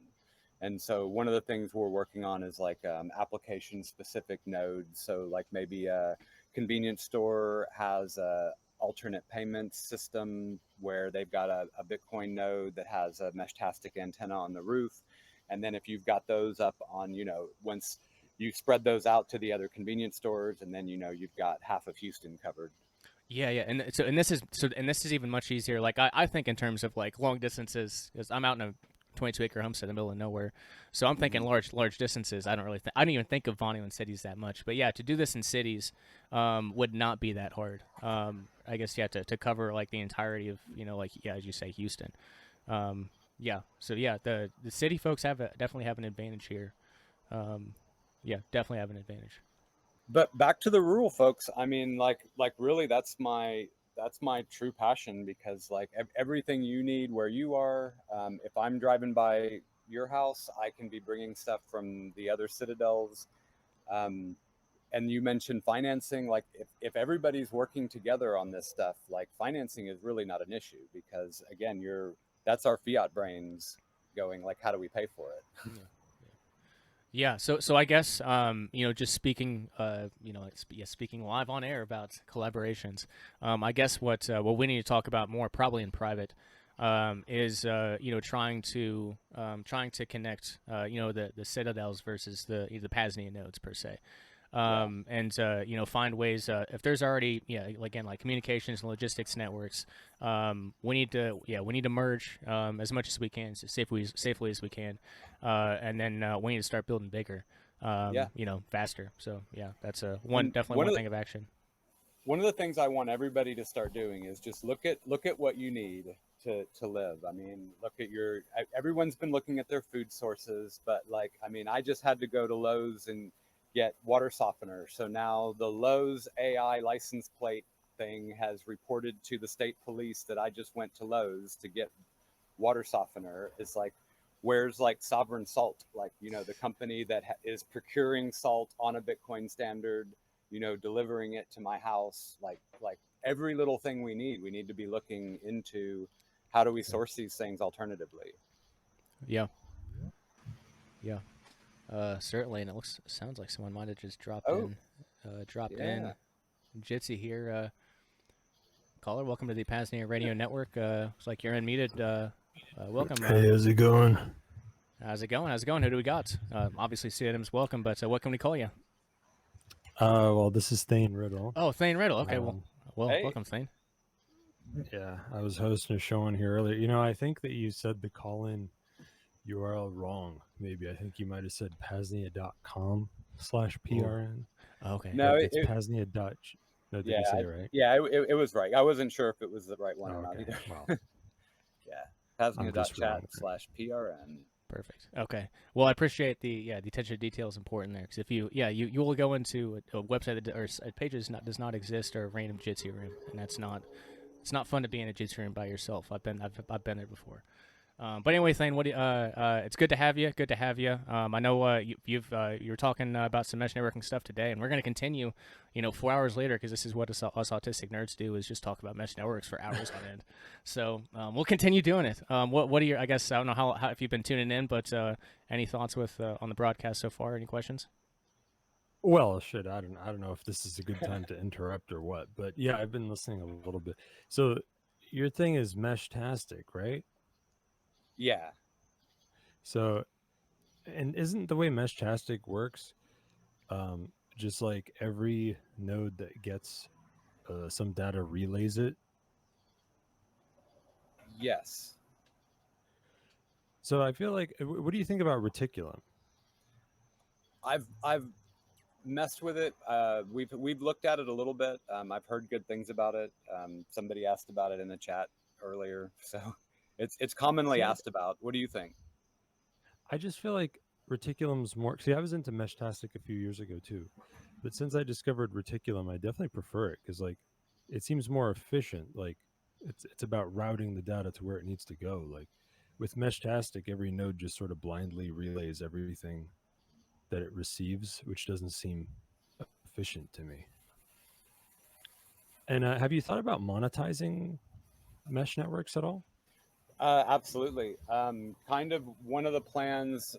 Speaker 7: And so one of the things we're working on is like application specific nodes. So like maybe a convenience store has a alternate payment system where they've got a Bitcoin node that has a Meshtastic antenna on the roof. And then if you've got those up on, once you spread those out to the other convenience stores, and then, you've got half of Houston covered.
Speaker 6: Yeah. And this is even much easier. Like I think in terms of like long distances, because I'm out in a 22-acre homestead in the middle of nowhere. So I'm thinking large distances. I don't even think of Vonu in cities that much. But yeah, to do this in cities would not be that hard. I guess to cover like the entirety of, as you say, Houston. So the city folks definitely have an advantage here. Definitely have an advantage.
Speaker 7: But back to the rural folks, I mean, like really, that's my true passion, because like everything you need where you are, if I'm driving by your house, I can be bringing stuff from the other citadels. and you mentioned financing. Like if everybody's working together on this stuff, like financing is really not an issue, because again, that's our fiat brains going like, how do we pay for it?
Speaker 6: Yeah, so I guess just speaking speaking live on air about collaborations. I guess what we need to talk about more, probably in private, is trying to connect the citadels versus the PAZNIA nodes per se. And find ways, if there's already again, like communications and logistics networks, we need to merge as much as we can, as safely as we can, and then we need to start building bigger, faster. So that's definitely one thing of action.
Speaker 7: One of the things I want everybody to start doing is just look at what you need to live. I mean, everyone's been looking at their food sources, but I just had to go to Lowe's and get water softener. So now the Lowe's AI license plate thing has reported to the state police that I just went to Lowe's to get water softener. It's like, where's Sovereign Salt, the company that is procuring salt on a Bitcoin standard, delivering it to my house. Like every little thing we need to be looking into how do we source these things alternatively.
Speaker 6: Yeah. Certainly, and sounds like someone might have just dropped in. Jitsi here. Caller, welcome to the PAZNIA Radio Network. Looks like you're unmuted. Welcome.
Speaker 8: Hey, how's it going?
Speaker 6: How's it going? Who do we got? Obviously, Adams, welcome, but what can we call you?
Speaker 8: Well, this is Thane Riddle.
Speaker 6: Oh, Thane Riddle. Okay, hey. Welcome, Thane.
Speaker 8: Yeah, I was hosting a show on here earlier. I think that you said the call-in URL wrong. Maybe I think you might have said PAZNIA.com/PRN.
Speaker 6: Okay.
Speaker 8: No, it's PAZNIA. No, did you say it right?
Speaker 7: Yeah, it was right. I wasn't sure if it was the right one or not either.
Speaker 8: Well,
Speaker 7: PAZNIA.chat/PRN.
Speaker 6: Perfect. Okay. Well, I appreciate the attention to detail is important there, because if you will go into a website that, or a page does not exist, or a random Jitsi room, and it's not fun to be in a Jitsi room by yourself. I've been there before. But anyway, Thane, it's good to have you. I know you were talking about some mesh networking stuff today, and we're going to continue, 4 hours later, because this is what us autistic nerds do, is just talk about mesh networks for hours on end. So we'll continue doing it. What are your? I guess I don't know how if you've been tuning in, but any thoughts on the broadcast so far? Any questions?
Speaker 8: Well, shit, I don't know if this is a good time to interrupt or what, but yeah, I've been listening a little bit. So your thing is Meshtastic, right?
Speaker 7: Yeah.
Speaker 8: So, and isn't the way Meshtastic works, just like every node that gets some data relays it?
Speaker 7: Yes.
Speaker 8: So I feel like, what do you think about Reticulum?
Speaker 7: I've messed with it. We've looked at it a little bit. I've heard good things about it. Somebody asked about it in the chat earlier, so. It's commonly asked about. What do you think?
Speaker 8: I just feel like Reticulum's more. See, I was into Meshtastic a few years ago too, but since I discovered Reticulum, I definitely prefer it because it seems more efficient. Like it's about routing the data to where it needs to go. Like with Meshtastic, every node just sort of blindly relays everything that it receives, which doesn't seem efficient to me. And have you thought about monetizing mesh networks at all?
Speaker 7: Absolutely. Kind of one of the plans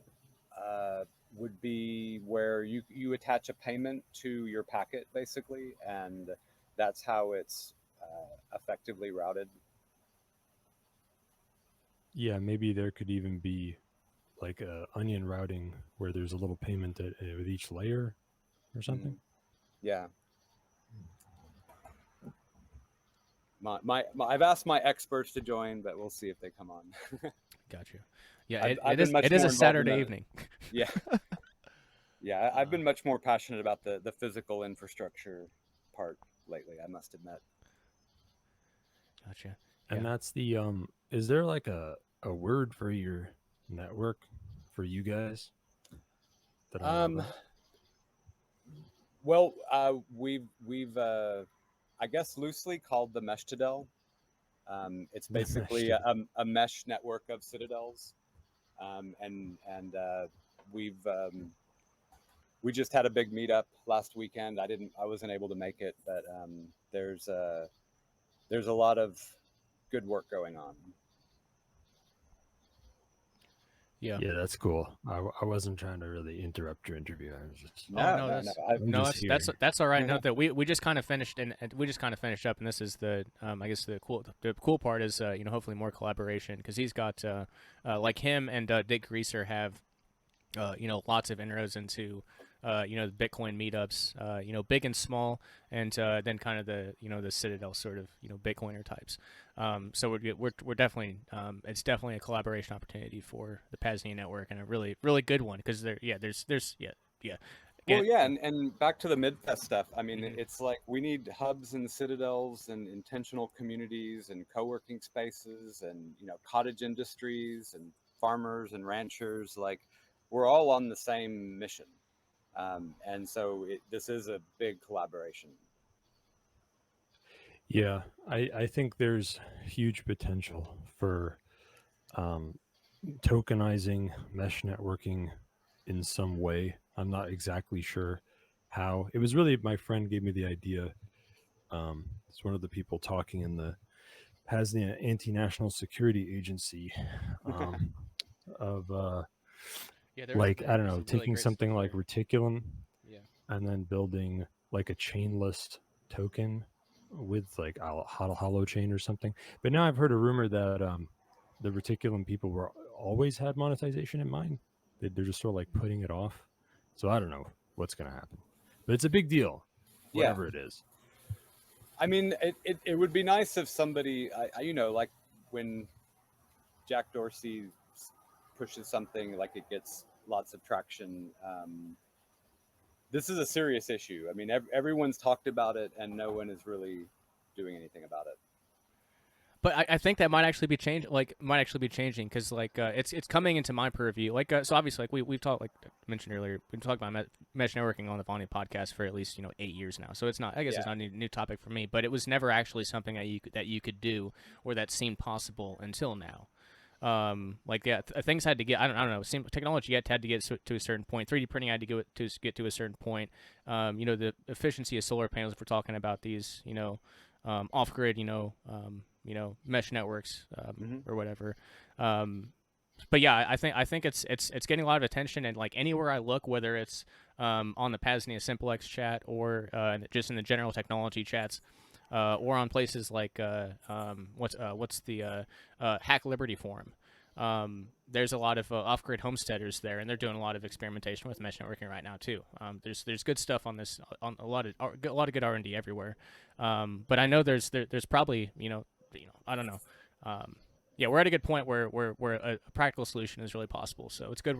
Speaker 7: would be where you attach a payment to your packet, basically, and that's how it's effectively routed.
Speaker 8: Yeah, maybe there could even be like onion routing where there's a little payment with each layer or something.
Speaker 7: Yeah. I've asked my experts to join, but we'll see if they come on.
Speaker 6: Gotcha. Yeah, it is a Saturday evening.
Speaker 7: Yeah. Yeah, I've been much more passionate about the physical infrastructure part lately, I must admit.
Speaker 6: Gotcha.
Speaker 8: And that's the is there like a word for your network for you guys?
Speaker 7: Well, we've I guess loosely called the Meshtadel. It's basically a mesh network of citadels, and we've we just had a big meetup last weekend. I wasn't able to make it, but there's a lot of good work going on.
Speaker 6: Yeah.
Speaker 8: Yeah, that's cool. I wasn't trying to really interrupt your interview. I was just
Speaker 6: That's all right. Note that we just kind of finished up, and this is the I guess the cool part is hopefully more collaboration, because he's got like him and Dick Greaser have lots of inroads into the Bitcoin meetups, big and small, and then kind of the citadel sort of Bitcoiner types. So we're definitely it's definitely a collaboration opportunity for the PAZNIA network, and a really good one, because there's
Speaker 7: Well, yeah, and back to the Midfest stuff. I mean, it's like we need hubs and citadels and intentional communities and co-working spaces and cottage industries and farmers and ranchers. Like, we're all on the same mission, and so this is a big collaboration.
Speaker 8: Yeah, I think there's huge potential for tokenizing mesh networking in some way. I'm not exactly sure how. It was really my friend gave me the idea. It's one of the people talking in the PAZNIA Anti-National Security Agency of like, I don't know, taking something like Reticulum and then building like a chainless token with like a hollow chain or something. But now I've heard a rumor that the Reticulum people were always had monetization in mind. They're just sort of like putting it off. So I don't know what's going to happen, but it's a big deal, whatever it is.
Speaker 7: I mean, it would be nice if somebody, like when Jack Dorsey pushes something, like it gets lots of traction. This is a serious issue. I mean, everyone's talked about it, and no one is really doing anything about it.
Speaker 6: But I think that might actually be changing, because it's coming into my purview. So obviously, like we've talked, like I mentioned earlier, we've talked about mesh networking on the Vonu Podcast for at least 8 years now. So it's not, I guess it's not a new topic for me, but it was never actually something that you could do, or that seemed possible until now. Things had to get, I don't know, technology had to get to a certain point. 3D printing had to get to a certain point. The efficiency of solar panels, if we're talking about these, off-grid, mesh networks, or whatever. But yeah, I think it's getting a lot of attention, and like anywhere I look, whether it's on the PAZNIA Simplex chat, or just in the general technology chats, or on places like what's the Hack Liberty forum. There's a lot of off-grid homesteaders there, and they're doing a lot of experimentation with mesh networking right now too. There's good stuff on this, on a lot of good R&D everywhere. But I know there's probably I don't know. We're at a good point where a practical solution is really possible. So it's good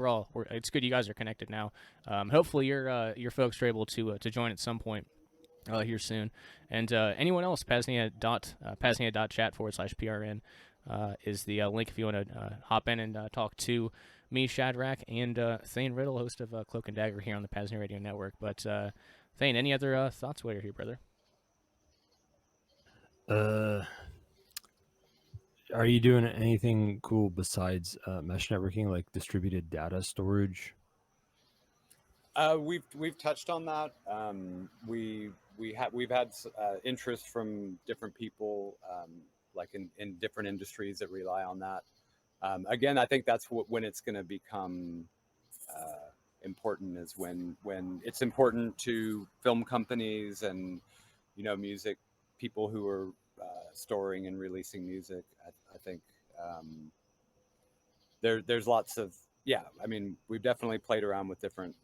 Speaker 6: it's good you guys are connected now. Hopefully your folks are able to join at some point here soon. And anyone else, PAZNIA.chat/PRN is the link if you want to hop in and talk to me, Shadrach, and Thane Riddle, host of Cloak Dagger here on the PAZNIA Radio Network. But Thane, any other thoughts while you're here, brother?
Speaker 8: Are you doing anything cool besides mesh networking, like distributed data storage?
Speaker 7: We've touched on that. We've had interest from different people, like in different industries that rely on that. Again, I think that's when it's going to become important, is when it's important to film companies and music people who are storing and releasing music. I think there's lots of I mean, we've definitely played around with different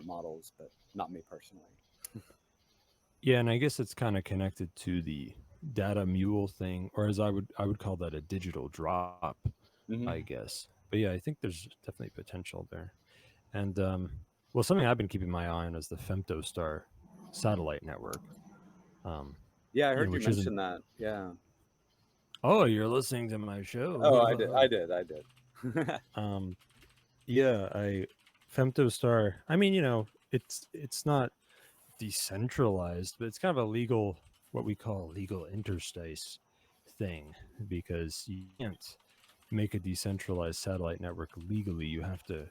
Speaker 7: models, but not me personally.
Speaker 8: Yeah, and I guess it's kind of connected to the data mule thing, or as I would call that, a digital drop, I guess. But yeah, I think there's definitely potential there. And well, something I've been keeping my eye on is the Femtostar satellite network.
Speaker 7: Yeah, I heard you mention that. Yeah.
Speaker 8: Oh, you're listening to my show.
Speaker 7: Oh, I did.
Speaker 8: Yeah, Femtostar. I mean, it's not decentralized, but it's kind of a legal, what we call a legal interstice thing, because you can't make a decentralized satellite network legally. You have to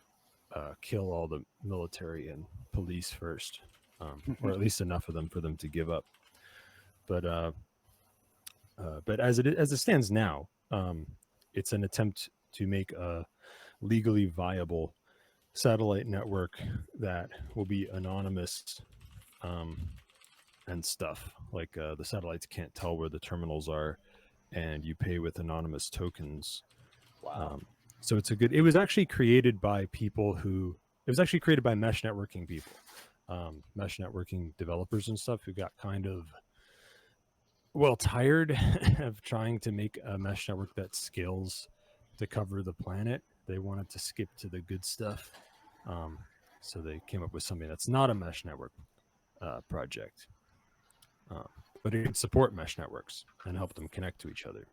Speaker 8: kill all the military and police first, or at least enough of them for them to give up. But as it stands now, it's an attempt to make a legally viable satellite network that will be anonymous, and stuff like the satellites can't tell where the terminals are, and you pay with anonymous tokens.
Speaker 7: Wow.
Speaker 8: So it was actually created by mesh networking people, mesh networking developers and stuff who got kind of tired of trying to make a mesh network that scales to cover the planet. They wanted to skip to the good stuff. So they came up with something that's not a mesh network project, but it can support mesh networks and help them connect to each other.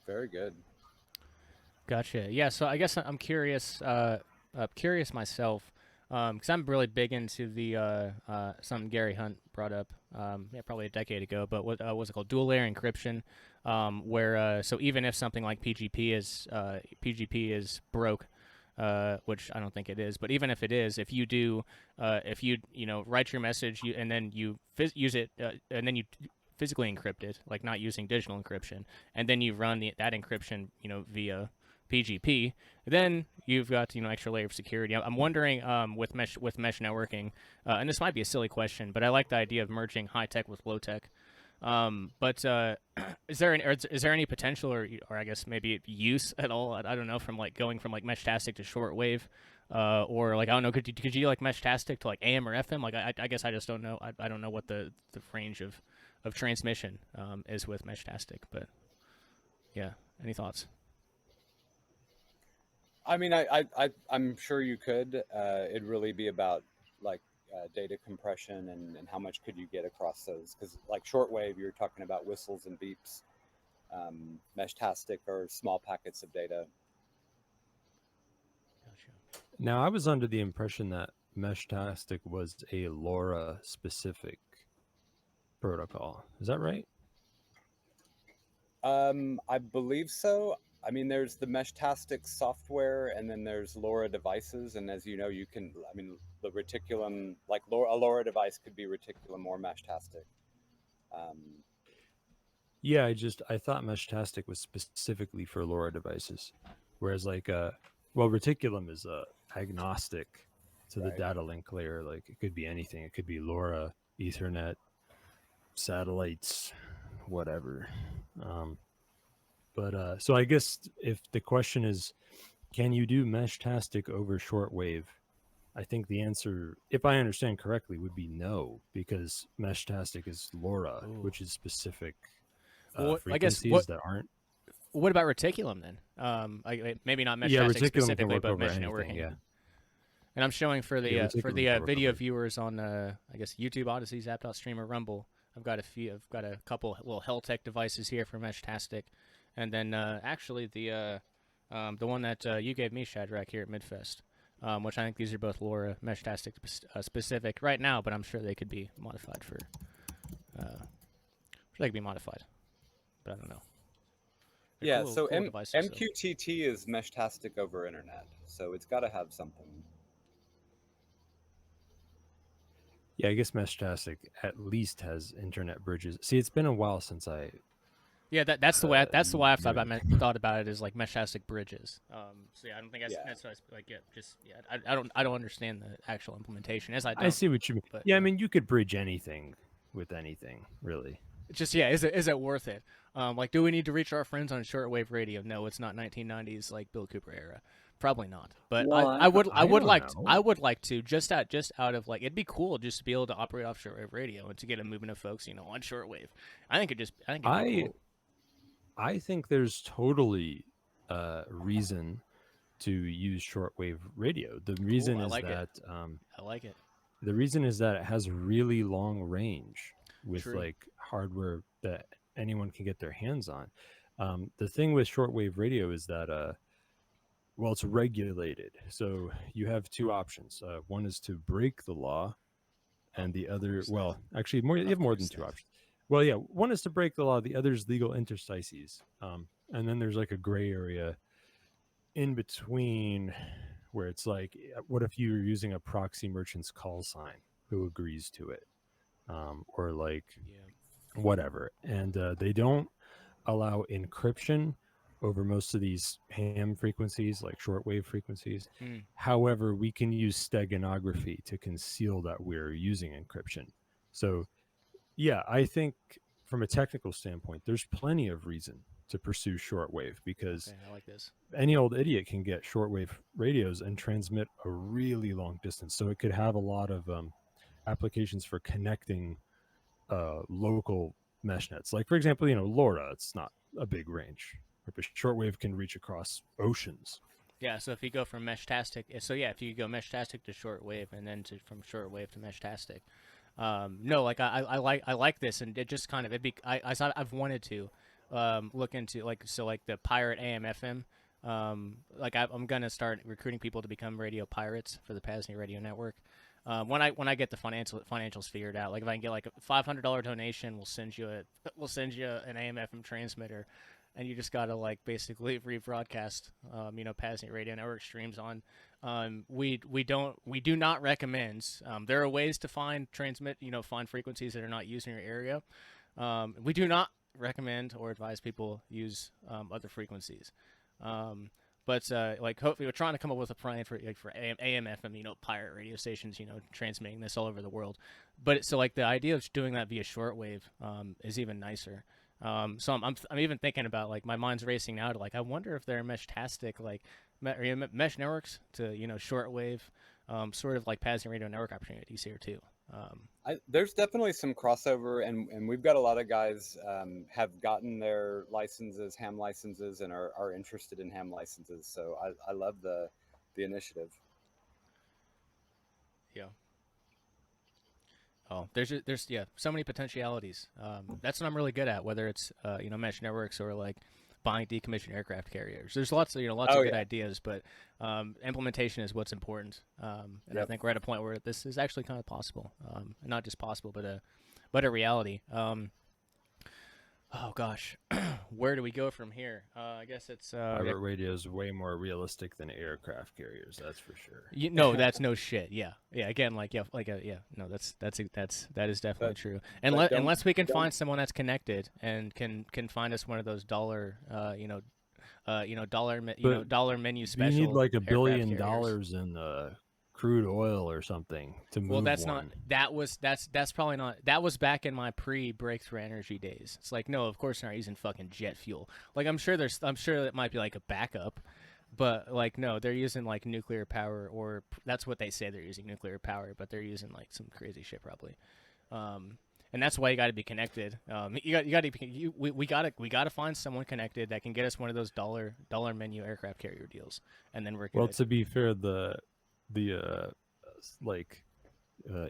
Speaker 7: Very good.
Speaker 6: Gotcha. Yeah. So I guess I'm curious myself, because I'm really big into the something Gary Hunt brought up, probably a decade ago. But what's it called? Dual layer encryption, where so even if something like PGP is broke, which I don't think it is, but even if it is, if you do, if you write your message and then you use it, and then you physically encrypt it, like not using digital encryption, and then you run that encryption, via PGP, then you've got extra layer of security. I'm wondering with mesh networking, and this might be a silly question, but I like the idea of merging high tech with low tech. But is there any potential or I guess maybe use at all? I don't know, from going from Meshtastic to shortwave, or I don't know, could you Meshtastic to AM or FM? I guess I just don't know. I don't know what the range of transmission is with Meshtastic, but yeah, any thoughts?
Speaker 7: I mean, I'm sure you could. It'd really be about data compression and how much could you get across those, because shortwave, you're talking about whistles and beeps. Meshtastic are small packets of data.
Speaker 6: Gotcha.
Speaker 8: Now, I was under the impression that Meshtastic was a LoRa specific protocol. Is that right?
Speaker 7: I believe so. I mean, there's the Meshtastic software, and then there's LoRa devices. And as you know, the Reticulum, a LoRa device could be Reticulum or Meshtastic.
Speaker 8: Yeah, I thought Meshtastic was specifically for LoRa devices, whereas Reticulum is agnostic to the data link layer. It could be anything. It could be LoRa, Ethernet, satellites, whatever. So I guess if the question is, can you do Meshtastic over shortwave? I think the answer, if I understand correctly, would be no, because Meshtastic is LoRa, which is specific frequencies that aren't.
Speaker 6: What about Reticulum then? Maybe not Meshtastic specifically, but mesh networking. Yeah. And I'm showing for the video viewers on I guess YouTube, Odyssey, Zap.stream, or Rumble. I've got a couple little Heltec devices here for Meshtastic. And then actually the one that you gave me, Shadrach, here at Midfest, which I think these are both LoRa Meshtastic specific right now, but I'm sure they could be modified for. They could be modified, but I don't know.
Speaker 7: They're
Speaker 6: cool,
Speaker 7: so
Speaker 6: cool devices,
Speaker 7: MQTT is Meshtastic over internet, so it's got to have something.
Speaker 8: Yeah, I guess Meshtastic at least has internet bridges. See, it's been a while since I.
Speaker 6: Yeah, that's the way I've thought about it, is Meshtastic bridges. So yeah, I don't think that's I don't understand the actual implementation.
Speaker 8: I see what you mean.
Speaker 6: But,
Speaker 8: yeah, I mean, you could bridge anything with anything, really.
Speaker 6: Just is it worth it? Do we need to reach our friends on shortwave radio? No, it's not 1990s Bill Cooper era. Probably not. But well, I would like to just out of it'd be cool just to be able to operate off shortwave radio and to get a movement of folks on shortwave. I think it'd be cool.
Speaker 8: I think there's totally reason to use shortwave radio. The reason is that
Speaker 6: I like it.
Speaker 8: The reason is that it has really long range with
Speaker 6: True.
Speaker 8: Hardware that anyone can get their hands on. The thing with shortwave radio is that it's regulated. So you have two options. One is to break the law, and the other, you have more than two options. Well, yeah, one is to break the law. The other is legal interstices. And then there's a gray area in between where it's like, what if you're using a proxy merchant's call sign? Who agrees to it? Or like whatever. And they don't allow encryption over most of these ham frequencies, like shortwave frequencies. However, we can use steganography to conceal that we're using encryption. So yeah, I think from a technical standpoint, there's plenty of reason to pursue shortwave, because
Speaker 6: I like this.
Speaker 8: any old idiot can get shortwave radios and transmit a really long distance. So it could have a lot of applications for connecting local mesh nets. Like, for example, LoRa, it's not a big range, but shortwave can reach across oceans.
Speaker 6: Yeah, so if you go from Meshtastic, if you go Meshtastic to shortwave, and then from shortwave to Meshtastic, no, like I like this, and it just kind of I've wanted to look into like the pirate AM/FM. I'm gonna start recruiting people to become radio pirates for the PAZNIA Radio Network. When I get the financials figured out, like if I can get like a $500 donation, we'll send you an AM/FM transmitter, and you just gotta like basically rebroadcast PAZNIA Radio Network streams on. We do not recommend. There are ways to find frequencies that are not used in your area. We do not recommend or advise people use other frequencies. But hopefully we're trying to come up with a plan for AM/FM, pirate radio stations, transmitting this all over the world. But the idea of doing that via shortwave is even nicer. So I'm even thinking about, like, my mind's racing now to, like, I wonder if there are Meshtastic mesh networks to shortwave, sort of like PAZNIA Radio Network opportunities here too.
Speaker 7: There's definitely some crossover, and we've got a lot of guys have gotten their licenses, ham licenses, and are interested in ham licenses. So I love the initiative.
Speaker 6: Yeah. Oh, there's so many potentialities. That's what I'm really good at, whether it's mesh networks or like buying decommissioned aircraft carriers. There's lots of good ideas, but implementation is what's important. And I think we're at a point where this is actually kind of possible, not just possible, but a reality. Oh gosh, where do we go from here? I guess it's
Speaker 8: Pirate radio is way more realistic than aircraft carriers. That's for sure.
Speaker 6: No, that's no shit. Yeah. Again, no, that is definitely true. Unless we can find someone that's connected and can find us one of those dollar menu special.
Speaker 8: You need like $1 billion
Speaker 6: carriers.
Speaker 8: in crude oil or something to move.
Speaker 6: Well, that's
Speaker 8: one.
Speaker 6: that's probably not. That was back in my pre-breakthrough energy days. It's like, no, of course they're not using fucking jet fuel. Like, I'm sure it might be like a backup, but like, no, they're using like nuclear power, or that's what they say they're using, nuclear power, but they're using like some crazy shit probably. And that's why you got to be connected. We got to find someone connected that can get us one of those dollar menu aircraft carrier deals, and then we're good.
Speaker 8: Well, to be fair, the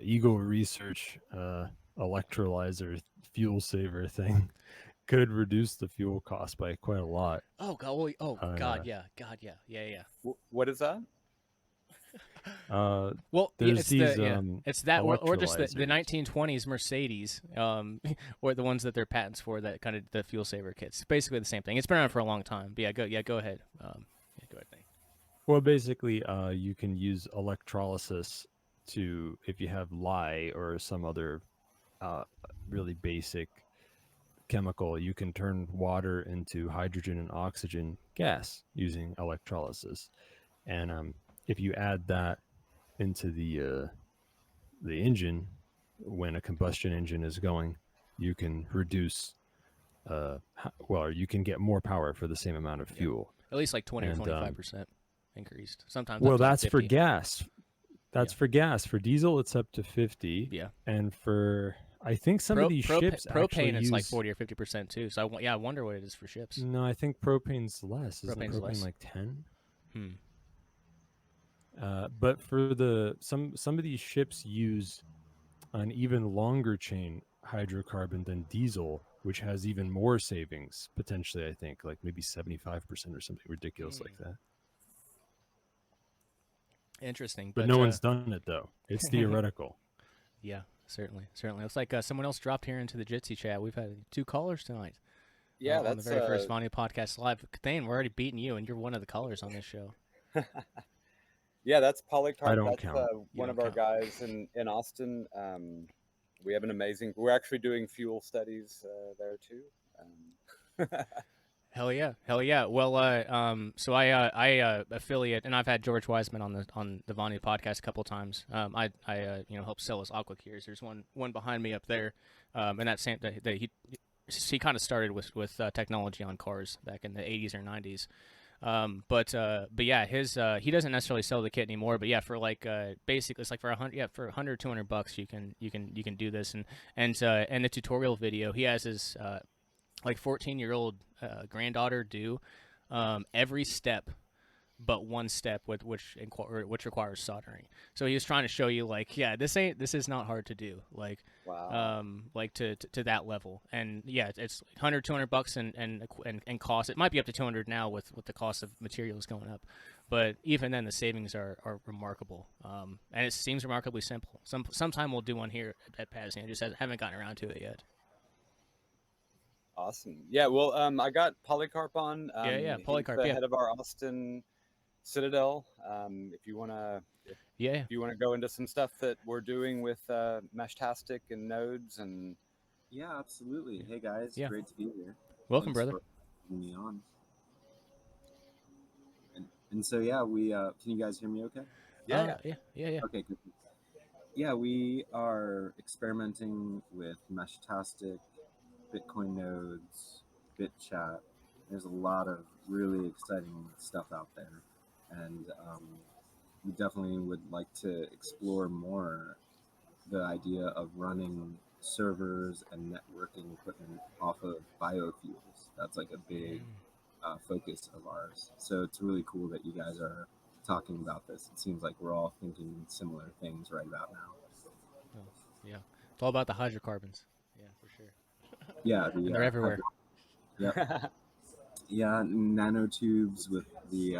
Speaker 8: Eagle Research electrolyzer fuel saver thing could reduce the fuel cost by quite a lot.
Speaker 6: Oh god, yeah.
Speaker 7: What is that?
Speaker 6: Well,
Speaker 8: there's
Speaker 6: it's
Speaker 8: these
Speaker 6: it's that, or just the 1920s Mercedes, or the ones that they're patents for, that kind of the fuel saver kits. Basically the same thing. It's been around for a long time. But go ahead. Go ahead, Thane.
Speaker 8: Well, basically, you can use electrolysis to, if you have lye or some other really basic chemical, you can turn water into hydrogen and oxygen gas using electrolysis. And if you add that into the engine, when a combustion engine is going, you can reduce, you can get more power for the same amount of fuel.
Speaker 6: At least like 20 or 25%. Increased sometimes.
Speaker 8: Well, that's for gas. That's for gas. For diesel, it's up to 50.
Speaker 6: Yeah.
Speaker 8: And for, I think some of these ships
Speaker 6: propane
Speaker 8: is
Speaker 6: use like 40 or 50% too. So I wonder what it is for ships.
Speaker 8: No, I think propane's less. Isn't
Speaker 6: Propane's
Speaker 8: propane
Speaker 6: less.
Speaker 8: like 10? But for some of these ships use an even longer chain hydrocarbon than diesel, which has even more savings potentially. I think like maybe 75% or something ridiculous like that.
Speaker 6: Interesting,
Speaker 8: but no one's done it though. It's theoretical.
Speaker 6: Yeah, certainly. Looks like someone else dropped here into the Jitsi chat. We've had 2 callers tonight.
Speaker 7: Yeah,
Speaker 6: on the
Speaker 7: that's
Speaker 6: very first Vonu Podcast Live. Thane, we're already beating you, and you're one of the callers on this show.
Speaker 7: yeah, that's
Speaker 8: I
Speaker 7: Polycarp.
Speaker 8: don't
Speaker 7: That's
Speaker 8: count.
Speaker 7: one
Speaker 6: don't
Speaker 7: of our
Speaker 6: count.
Speaker 7: guys in Austin. We have an amazing. We're actually doing fuel studies there too.
Speaker 6: Hell yeah, hell yeah. Well, so I affiliate, and I've had George Wiseman on the Vonu podcast a couple times. I help sell his aqua cures. There's one behind me up there, and that same that he kind of started with technology on cars back in the 80s or 90s. But yeah, his he doesn't necessarily sell the kit anymore. But yeah, for like basically it's like for $100 $200 you can do this, and the tutorial video he has his like 14-year-old granddaughter do every step but one step which requires soldering. So he was trying to show you like, yeah, this is not hard to do, like
Speaker 7: Wow.
Speaker 6: like to that level. And yeah, it's $100 $200 and cost. It might be up to 200 now with the cost of materials going up, but even then the savings are remarkable. And it seems remarkably simple. Sometime we'll do one here at PAZNIA. I just haven't gotten around to it yet.
Speaker 7: Awesome. Yeah. Well, I got Polycarp on.
Speaker 6: Yeah,
Speaker 7: He's
Speaker 6: Polycarp,
Speaker 7: the
Speaker 6: yeah.
Speaker 7: head of our Austin Citadel. If you wanna,
Speaker 6: Yeah.
Speaker 7: if you wanna go into some stuff that we're doing with Meshtastic and nodes and.
Speaker 9: Yeah, absolutely. Hey guys,
Speaker 6: Yeah.
Speaker 9: great to be here.
Speaker 6: Welcome,
Speaker 9: Thanks
Speaker 6: brother.
Speaker 9: for having me on. And so yeah, we can you guys hear me okay?
Speaker 6: Yeah.
Speaker 9: Okay, good. Yeah, we are experimenting with Meshtastic, Bitcoin nodes, BitChat. There's a lot of really exciting stuff out there, and we definitely would like to explore more the idea of running servers and networking equipment off of biofuels. That's like a big focus of ours. So it's really cool that you guys are talking about this. It seems like we're all thinking similar things right about now.
Speaker 6: Yeah, it's all about the hydrocarbons. Yeah, for sure.
Speaker 9: Yeah,
Speaker 6: And they're everywhere.
Speaker 9: Yep. Yeah, nanotubes with the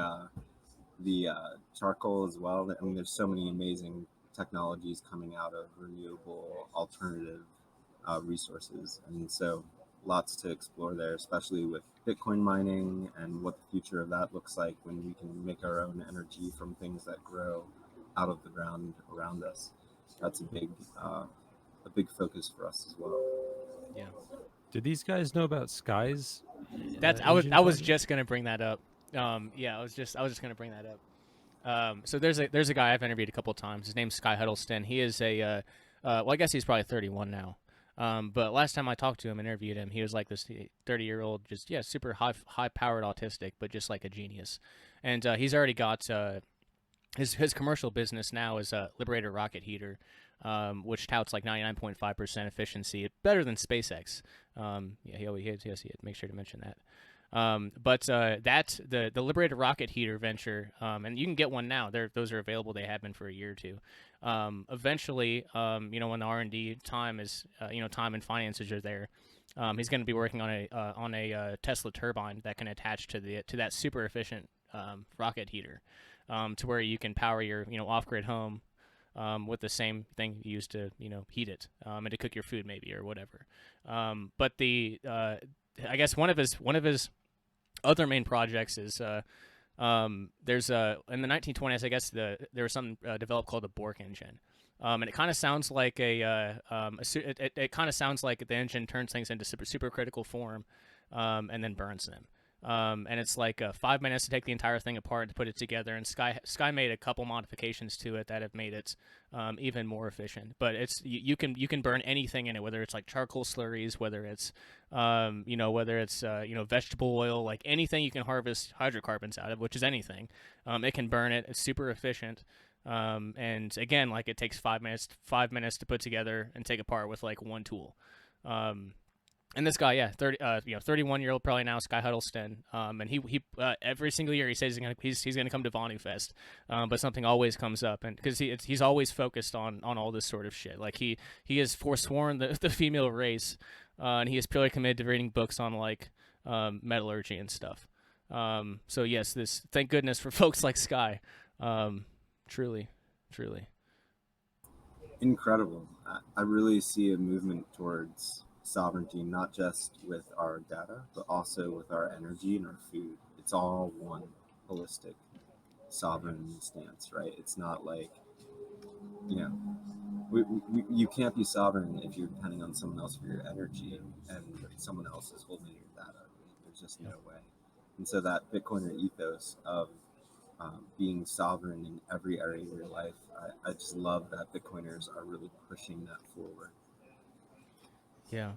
Speaker 9: charcoal as well. I mean, there's so many amazing technologies coming out of renewable alternative resources, and so lots to explore there, especially with Bitcoin mining and what the future of that looks like when we can make our own energy from things that grow out of the ground around us. That's a big focus for us as well.
Speaker 6: Yeah.
Speaker 8: Did these guys know about Sky's?
Speaker 6: I was
Speaker 8: engine
Speaker 6: just gonna bring that up. Yeah, I was just gonna bring that up. So there's a guy I've interviewed a couple of times. His name's Sky Huddleston. He is a well, I guess he's probably 31 now. But last time I talked to him and interviewed him, he was like this 30-year-old, just super high powered autistic, but just like a genius. And he's already got his commercial business now is Liberator Rocket Heater, which touts like 99.5% efficiency, better than SpaceX. Yeah, he has to make sure to mention that. But that's the Liberator Rocket Heater venture, and you can get one now. Those are available. They have been for a year or two. Eventually, when the R&D time is, time and finances are there, he's going to be working on a Tesla turbine that can attach to that super efficient rocket heater, to where you can power your off-grid home with the same thing you use to heat it, and to cook your food maybe or whatever. But I guess one of his other main projects is there's in the 1920s, I guess there was something developed called the Bork engine, and it kind of sounds like it kind of sounds like the engine turns things into supercritical form, and then burns them. And it's like 5 minutes to take the entire thing apart and to put it together. And Sky made a couple modifications to it that have made it even more efficient. But it's you can burn anything in it, whether it's like charcoal slurries, whether it's vegetable oil, like anything you can harvest hydrocarbons out of, which is anything. It can burn it. It's super efficient. And again, like it takes 5 minutes to put together and take apart with like one tool. And this guy, 31-year-old probably now, Sky Huddleston, and he every single year he says he's gonna come to Vonu Fest, but something always comes up, and because he's always focused on all this sort of shit. Like he has forsworn the female race, and he is purely committed to reading books on like metallurgy and stuff. So yes, thank goodness for folks like Sky, truly.
Speaker 9: Incredible. I really see a movement towards sovereignty, not just with our data, but also with our energy and our food. It's all one holistic sovereign stance, right? It's not like, you know, you can't be sovereign if you're depending on someone else for your energy and someone else is holding your data. There's just no way. And so that Bitcoiner ethos of being sovereign in every area of your life, I just love that Bitcoiners are really pushing that forward.
Speaker 6: Yeah.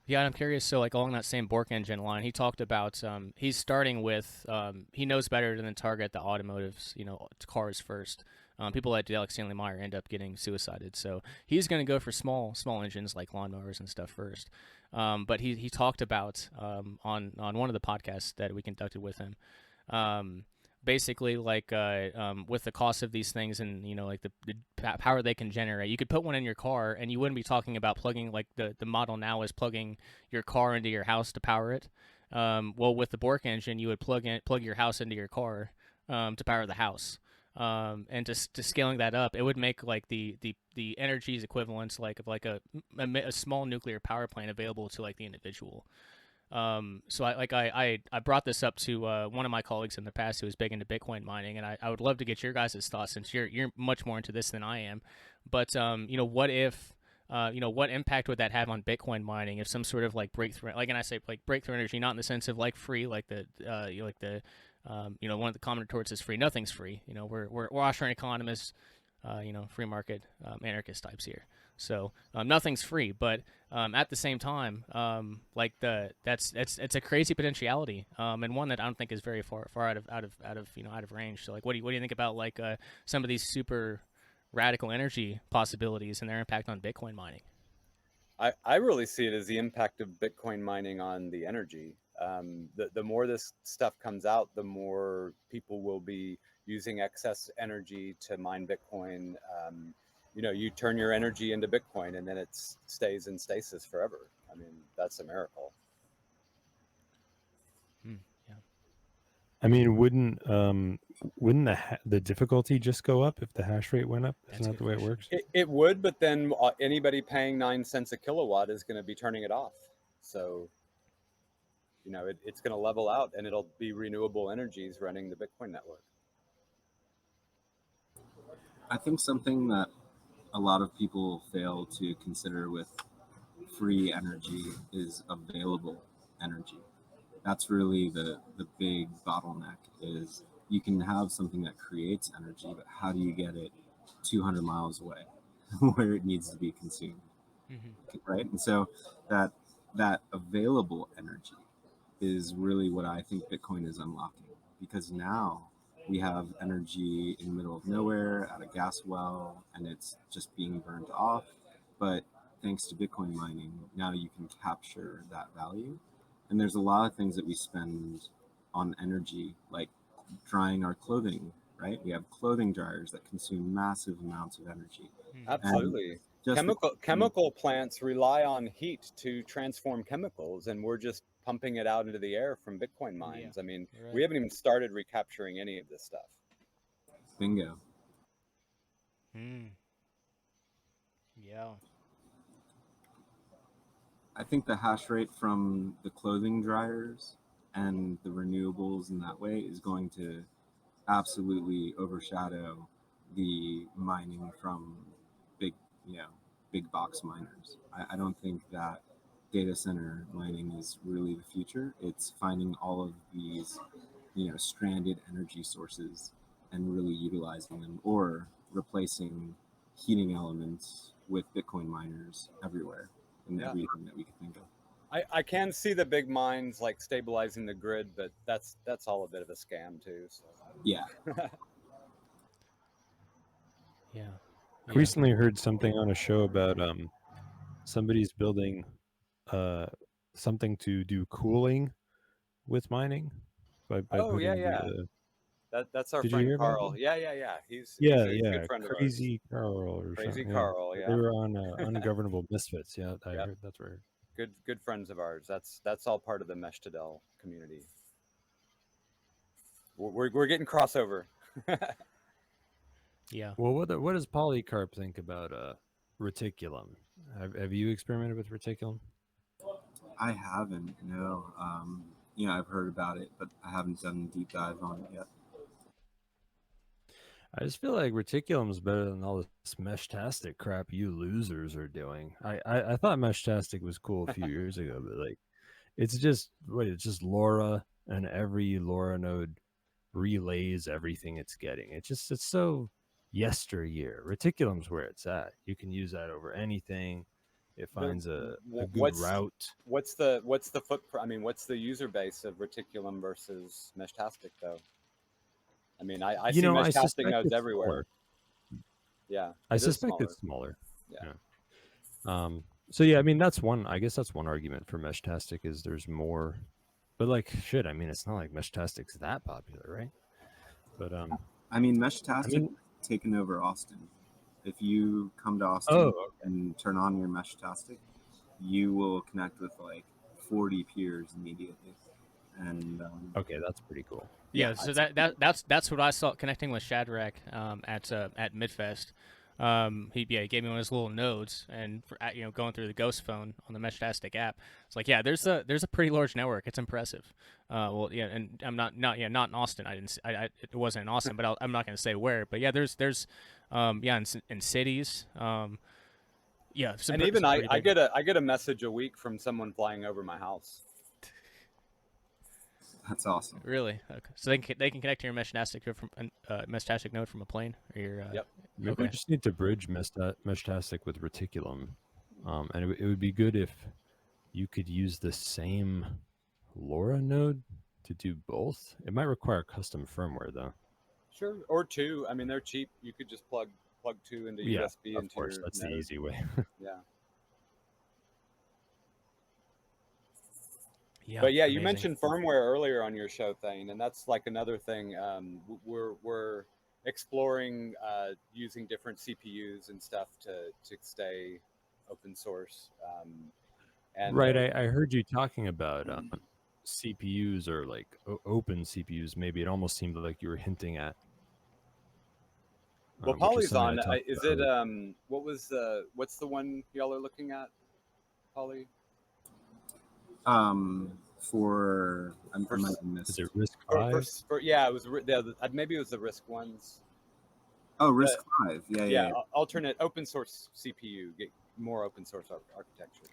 Speaker 6: Yeah, and I'm curious, so like along that same Bork engine line, he talked about he's starting with, he knows better than target the automotives, cars first. People like Alex Stanley Meyer end up getting suicided. So he's going to go for small engines like lawnmowers and stuff first. But he talked about on one of the podcasts that we conducted with him, basically like with the cost of these things and like the power they can generate, you could put one in your car and you wouldn't be talking about plugging, like the model now is plugging your car into your house to power it. Well, with the Bork engine, you would plug your house into your car to power the house. And to scaling that up, it would make like the energy's equivalents like of like a small nuclear power plant available to like the individual. So I brought this up to one of my colleagues in the past who was big into Bitcoin mining, and I would love to get your guys' thoughts since you're much more into this than I am. But what if what impact would that have on Bitcoin mining if some sort of like breakthrough, like, and I say like breakthrough energy, not in the sense of like free, like the one of the common retorts is free. Nothing's free. We're Austrian economists, free market anarchist types here. So nothing's free, but at the same time, it's a crazy potentiality, and one that I don't think is very far out of range. So like, what do you think about like some of these super radical energy possibilities and their impact on Bitcoin mining?
Speaker 7: I really see it as the impact of Bitcoin mining on the energy. The more this stuff comes out, the more people will be using excess energy to mine Bitcoin. You turn your energy into Bitcoin and then it stays in stasis forever. I mean, that's a miracle.
Speaker 6: Yeah.
Speaker 8: I mean, wouldn't the difficulty just go up if the hash rate went up? Isn't that the way it works?
Speaker 7: It would, but then anybody paying 9 cents a kilowatt is going to be turning it off. So, it's going to level out and it'll be renewable energies running the Bitcoin network.
Speaker 9: I think something that a lot of people fail to consider with free energy is available energy. That's really the big bottleneck, is you can have something that creates energy, but how do you get it 200 miles away where it needs to be consumed? Mm-hmm. Right? And so that available energy is really what I think Bitcoin is unlocking, because now we have energy in the middle of nowhere at a gas well and it's just being burned off. But thanks to Bitcoin mining, now you can capture that value. And there's a lot of things that we spend on energy, like drying our clothing, right? We have clothing dryers that consume massive amounts of energy.
Speaker 7: Absolutely. Chemical plants rely on heat to transform chemicals, and we're just pumping it out into the air from Bitcoin mines. Yeah, I mean, right. We haven't even started recapturing any of this stuff.
Speaker 9: Bingo.
Speaker 6: Yeah.
Speaker 9: I think the hash rate from the clothing dryers and the renewables in that way is going to absolutely overshadow the mining from big box miners. I don't think that data center mining is really the future. It's finding all of these, stranded energy sources and really utilizing them, or replacing heating elements with Bitcoin miners everywhere in everything that we could think of.
Speaker 7: I can see the big mines like stabilizing the grid, but that's all a bit of a scam too. So.
Speaker 9: Yeah.
Speaker 6: Yeah.
Speaker 8: I recently heard something on a show about somebody's building something to do cooling with mining by putting
Speaker 7: that's our friend Carl. Yeah. He's a good friend
Speaker 8: Crazy
Speaker 7: of ours.
Speaker 8: Carl or
Speaker 7: Crazy
Speaker 8: something.
Speaker 7: Carl, yeah.
Speaker 8: They were on Ungovernable Misfits. Yeah, I heard that's right.
Speaker 7: Good friends of ours. That's all part of the Meshtadel community. We're getting crossover.
Speaker 6: Yeah.
Speaker 8: Well, what does Polycarp think about reticulum? Have you experimented with reticulum?
Speaker 9: I haven't. No. I've heard about it, but I haven't done a deep dive on it yet.
Speaker 8: I just feel like Reticulum's better than all this Meshtastic crap you losers are doing. I thought Meshtastic was cool a few years ago, but like it's just LoRa, and every LoRa node relays everything it's getting. It's so yesteryear. Reticulum's where it's at. You can use that over anything. It finds a good route.
Speaker 7: What's the footprint? I mean, what's the user base of Reticulum versus Meshtastic though? I mean, I see Meshtastic nodes everywhere.
Speaker 8: Smaller.
Speaker 7: Yeah,
Speaker 8: I suspect it's smaller.
Speaker 7: Yeah.
Speaker 8: So yeah, I mean that's one. I guess that's one argument for Meshtastic is there's more. But like shit, I mean it's not like Meshtastic's that popular, right? But
Speaker 9: I mean Meshtastic taken over Austin. If you come to Austin and turn on your Meshtastic, you will connect with like 40 peers immediately. And
Speaker 8: okay, that's pretty cool.
Speaker 6: Yeah, so that's what I saw connecting with Shadrach at Midfest. He gave me one of his little nodes, and for, going through the Ghost phone on the Meshtastic app, it's like there's a pretty large network. It's impressive. And I'm not in Austin. It wasn't in Austin, but I'm not going to say where. But yeah, there's in cities. And
Speaker 7: even I get a message a week from someone flying over my house.
Speaker 9: That's awesome.
Speaker 6: Really? Okay. So they can connect to your Meshtastic node from a plane? Or your,
Speaker 7: yep.
Speaker 8: Maybe we just need to bridge Meshtastic with Reticulum. And it would be good if you could use the same LoRa node to do both. It might require custom firmware, though.
Speaker 7: Sure. Or two. I mean, they're cheap. You could just plug two into USB.
Speaker 8: Of course, that's the easy way.
Speaker 7: Yeah.
Speaker 6: Yeah,
Speaker 7: but yeah, you mentioned firmware earlier on your show, Thane, and that's like another thing. We're exploring using different CPUs and stuff to stay open source. And
Speaker 8: right, I heard you talking about CPUs or like open CPUs. Maybe it almost seemed like you were hinting at.
Speaker 7: Well, Polyzon, is it? What's the one y'all are looking at, Poly?
Speaker 8: Is it RISC-V?
Speaker 7: Yeah, it was. Maybe it was the RISC-Ones.
Speaker 9: Oh, RISC-V. Yeah.
Speaker 7: Alternate open source CPU, get more open source architecture.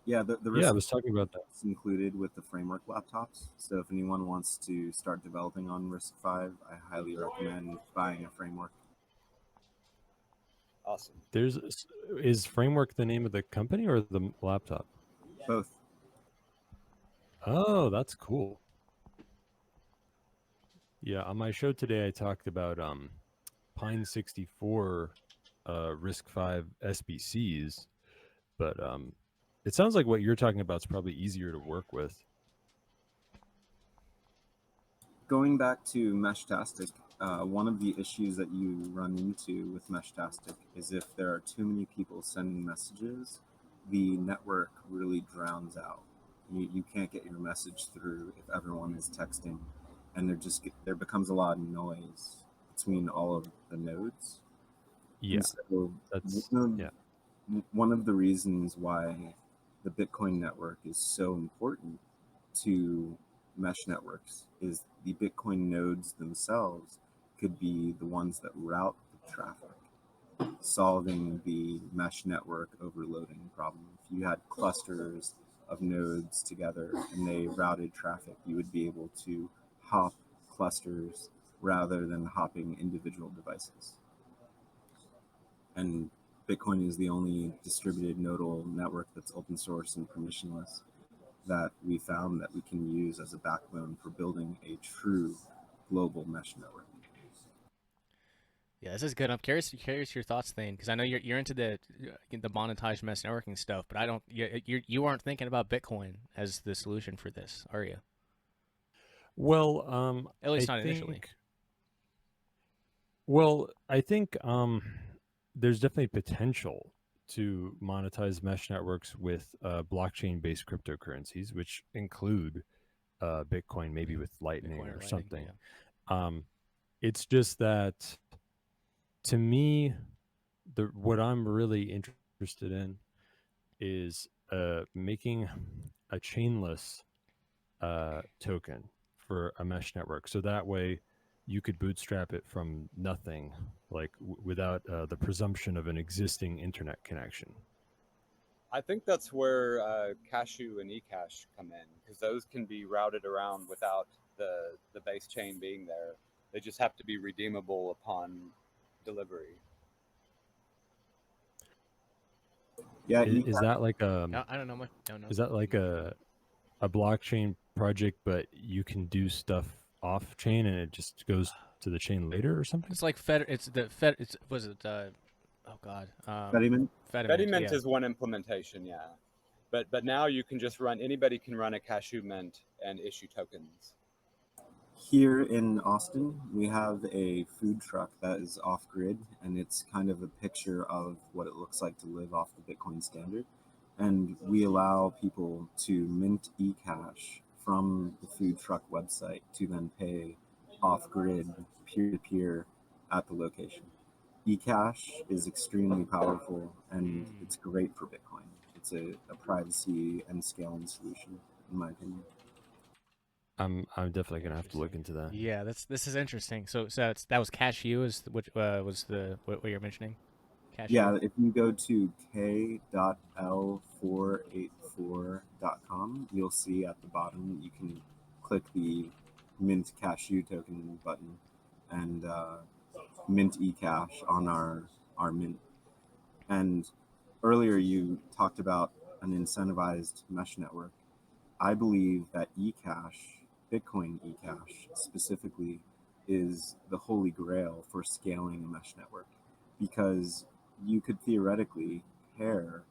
Speaker 9: Yeah, the RISC
Speaker 8: I was talking about that.
Speaker 9: It's included with the framework laptops. So if anyone wants to start developing on RISC-V, I highly recommend buying a framework.
Speaker 7: Awesome.
Speaker 8: Is framework the name of the company or the laptop?
Speaker 9: Both.
Speaker 8: Oh, that's cool. Yeah, on my show today, I talked about Pine 64 RISC-V SBCs, but it sounds like what you're talking about is probably easier to work with.
Speaker 9: Going back to Meshtastic, one of the issues that you run into with Meshtastic is if there are too many people sending messages, the network really drowns out. You can't get your message through if everyone is texting, and there becomes a lot of noise between all of the nodes.
Speaker 8: Yeah,
Speaker 9: so one of the reasons why the Bitcoin network is so important to mesh networks is the Bitcoin nodes themselves could be the ones that route the traffic, solving the mesh network overloading problem. If you had clusters of nodes together and they routed traffic, you would be able to hop clusters rather than hopping individual devices. And Bitcoin is the only distributed nodal network that's open source and permissionless that we found that we can use as a backbone for building a true global mesh network.
Speaker 6: Yeah, this is good. I'm curious your thoughts, Thane, because I know you're into the monetized mesh networking stuff, but I don't. You aren't thinking about Bitcoin as the solution for this, are you?
Speaker 8: Well,
Speaker 6: at least not initially.
Speaker 8: Well, I think there's definitely potential to monetize mesh networks with blockchain-based cryptocurrencies, which include Bitcoin, maybe with Lightning or something. Yeah. It's just that, to me, what I'm really interested in is making a chainless token for a mesh network, so that way you could bootstrap it from nothing, like without the presumption of an existing internet connection.
Speaker 7: I think that's where Cashew and eCash come in, because those can be routed around without the base chain being there. They just have to be redeemable upon delivery.
Speaker 9: Yeah,
Speaker 8: Is that like
Speaker 6: I don't know much. Don't know.
Speaker 8: is that like a blockchain project, but you can do stuff off chain and it just goes to the chain later or something?
Speaker 6: It's like Fed. It's the Fed. It's was it? Oh God.
Speaker 9: Fediment?
Speaker 7: Fediment
Speaker 6: yeah.
Speaker 7: is one implementation, yeah. But now you can just run, anybody can run a Cashew Mint and issue tokens.
Speaker 9: Here in Austin, we have a food truck that is off-grid, and it's kind of a picture of what it looks like to live off the Bitcoin standard. And we allow people to mint eCash from the food truck website to then pay off-grid, peer-to-peer at the location. eCash is extremely powerful, and it's great for Bitcoin. It's a privacy and scaling solution, in my opinion.
Speaker 8: I'm definitely gonna have to look into that.
Speaker 6: Yeah, this is interesting. So that was Cashew is what was the what you're mentioning? Cashew.
Speaker 9: Yeah, if you go to k.l484.com, you'll see at the bottom you can click the mint Cashew token button and mint eCash on our mint. And earlier you talked about an incentivized mesh network. I believe that eCash, Bitcoin eCash specifically, is the holy grail for scaling a mesh network, because you could theoretically pair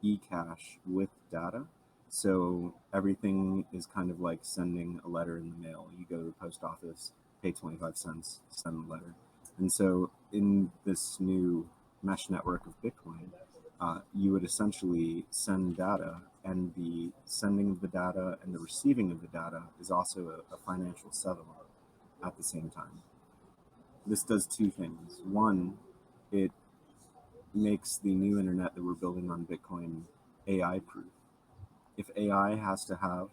Speaker 9: eCash with data. So everything is kind of like sending a letter in the mail. You go to the post office, pay 25 cents, send the letter. And so in this new mesh network of Bitcoin, you would essentially send data, and the sending of the data and the receiving of the data is also a financial settlement at the same time. This does two things. One, it makes the new internet that we're building on Bitcoin AI proof. If AI has to have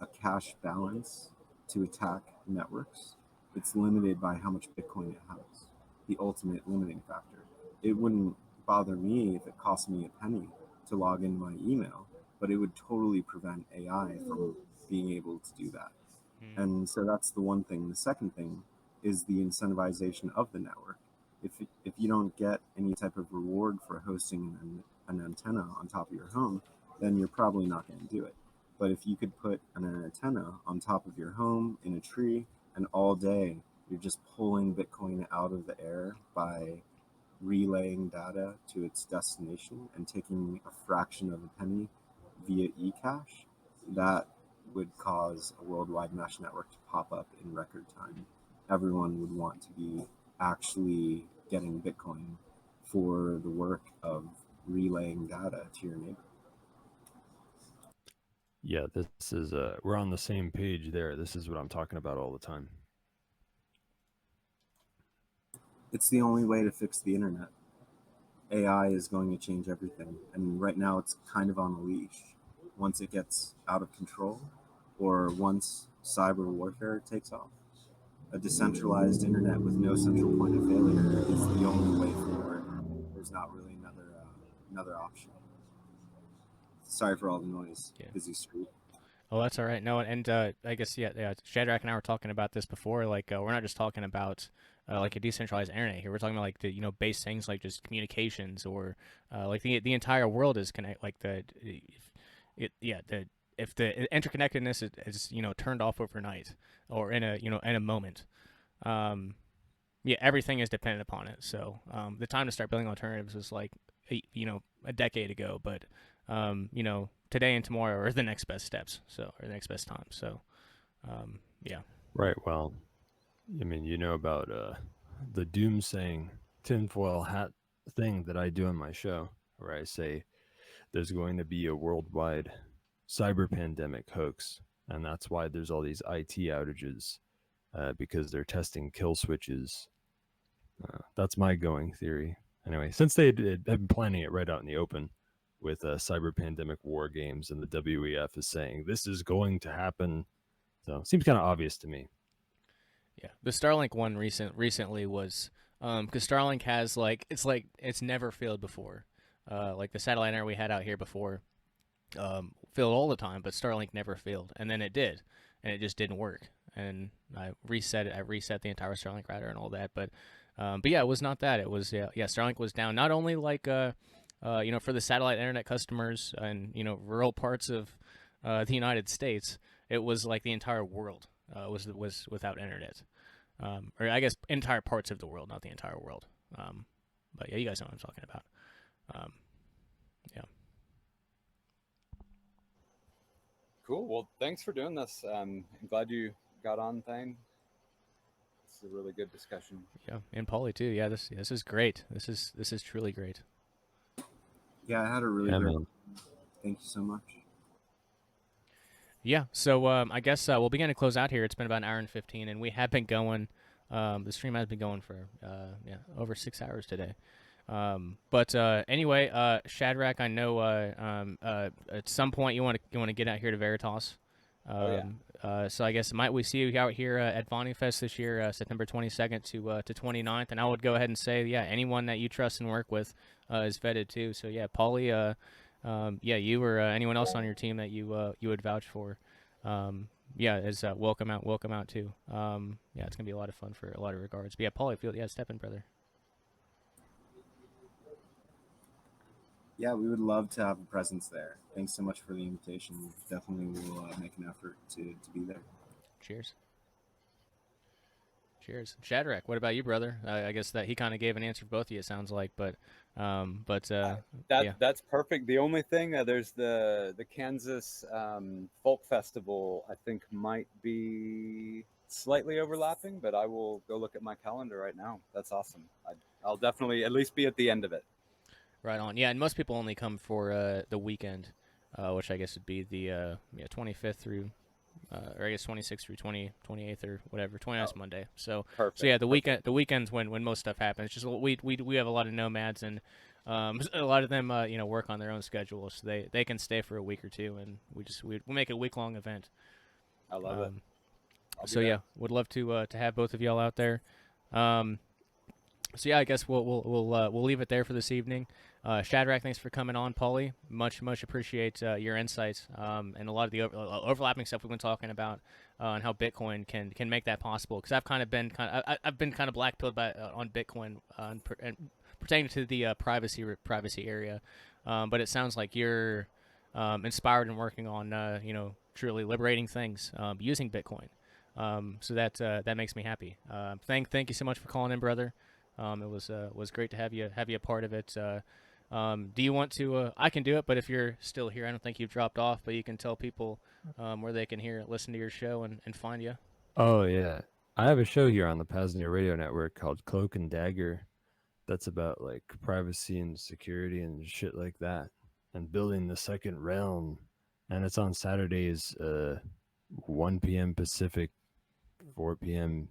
Speaker 9: a cash balance to attack networks, it's limited by how much Bitcoin it has, the ultimate limiting factor. It wouldn't bother me if it cost me a penny to log in my email, but it would totally prevent AI from being able to do that. And so that's the one thing. The second thing is the incentivization of the network. If you don't get any type of reward for hosting an antenna on top of your home, then you're probably not going to do it. But if you could put an antenna on top of your home in a tree, and all day you're just pulling Bitcoin out of the air by relaying data to its destination and taking a fraction of a penny via eCash, that would cause a worldwide mesh network to pop up in record time. Everyone would want to be actually getting Bitcoin for the work of relaying data to your neighbor.
Speaker 8: Yeah, this is we're on the same page there. This is what I'm talking about all the time.
Speaker 9: It's the only way to fix the internet. AI is going to change everything, and right now it's kind of on a leash. Once it gets out of control, or once cyber warfare takes off, a decentralized internet with no central point of failure is the only way forward. There's not really another option. Sorry for all the noise.
Speaker 6: Yeah.
Speaker 9: Busy street.
Speaker 6: Oh, that's all right. No, and I guess yeah. Shadrach and I were talking about this before. Like, we're not just talking about like a decentralized internet here. We're talking about like the base things like just communications, or like the entire world is connect. Like if the interconnectedness is turned off overnight or in a moment, everything is dependent upon it. So the time to start building alternatives was like a decade ago, but today and tomorrow are the next best steps. So, or the next best time. So, yeah.
Speaker 8: Right. Well, I mean, about the doomsaying tinfoil hat thing that I do on my show, where I say there's going to be a worldwide cyber pandemic hoax, and that's why there's all these IT outages, because they're testing kill switches. That's my going theory. Anyway, since they had been planning it right out in the open, with cyber pandemic war games, and the WEF is saying this is going to happen. So it seems kind of obvious to me.
Speaker 6: Yeah, the Starlink one recently was because Starlink has it's never failed before. Like the satellite internet we had out here before failed all the time, but Starlink never failed, and then it did, and it just didn't work. And I reset it. I reset the entire Starlink router and all that, but yeah, it was not that. It was Starlink was down. Not only for the satellite internet customers and rural parts of the United States, it was like the entire world was without internet, or I guess entire parts of the world, not the entire world. But yeah, you guys know what I'm talking about. Yeah.
Speaker 7: Cool. Well, thanks for doing this. I'm glad you got on, Thane. This is a really good discussion.
Speaker 6: Yeah, and Polly too. Yeah, this is great. This is truly great.
Speaker 9: Yeah, I had a really great. Thank you so much.
Speaker 6: Yeah, so I guess we'll begin to close out here. It's been about an hour and 15, and we have been going. The stream has been going for over 6 hours today. But anyway, Shadrach, I know at some point you want to get out here to Veritas. So I guess might we see you out here at Vonu Fest this year, September 22nd to 29th, and I would go ahead and say anyone that you trust and work with is vetted too. So Paulie, you or anyone else on your team that you would vouch for, is welcome out too. It's gonna be a lot of fun for a lot of regards. But Paulie, step in, brother.
Speaker 9: Yeah, we would love to have a presence there. Thanks so much for the invitation. Definitely will make an effort to be there.
Speaker 6: Cheers. Shadrach, what about you, brother? I guess that he kind of gave an answer for both of you, it sounds like, but
Speaker 7: that's perfect. The only thing, there's the Kansas Folk Festival, I think might be slightly overlapping, but I will go look at my calendar right now. That's awesome. I'll definitely at least be at the end of it.
Speaker 6: Right on. Yeah, and most people only come for the weekend, which I guess would be the 25th through, or I guess 26th through 28th or whatever. 29th Monday. So
Speaker 7: perfect.
Speaker 6: So yeah, the weekends when most stuff happens. It's just we have a lot of nomads, and a lot of them work on their own schedule, so they can stay for a week or two, and we make it a week-long event.
Speaker 7: I love it.
Speaker 6: So would love to have both of y'all out there. So I guess we'll leave it there for this evening. Shadrach, thanks for coming on. Paulie, much appreciate your insights and a lot of the overlapping stuff we've been talking about and how Bitcoin can make that possible. Because I've been kind of black-pilled on Bitcoin and pertaining to the privacy area, but it sounds like you're inspired and working on truly liberating things using Bitcoin. So that makes me happy. Thank you so much for calling in, brother. It was great to have you a part of it. Do you want to? I can do it, but if you're still here, I don't think you've dropped off. But you can tell people where they can listen to your show and find you.
Speaker 8: Oh yeah, I have a show here on the PAZNIA Radio Network called Cloak Dagger. That's about like privacy and security and shit like that, and building the second realm. And it's on Saturdays, 1 p.m. Pacific, 4 p.m.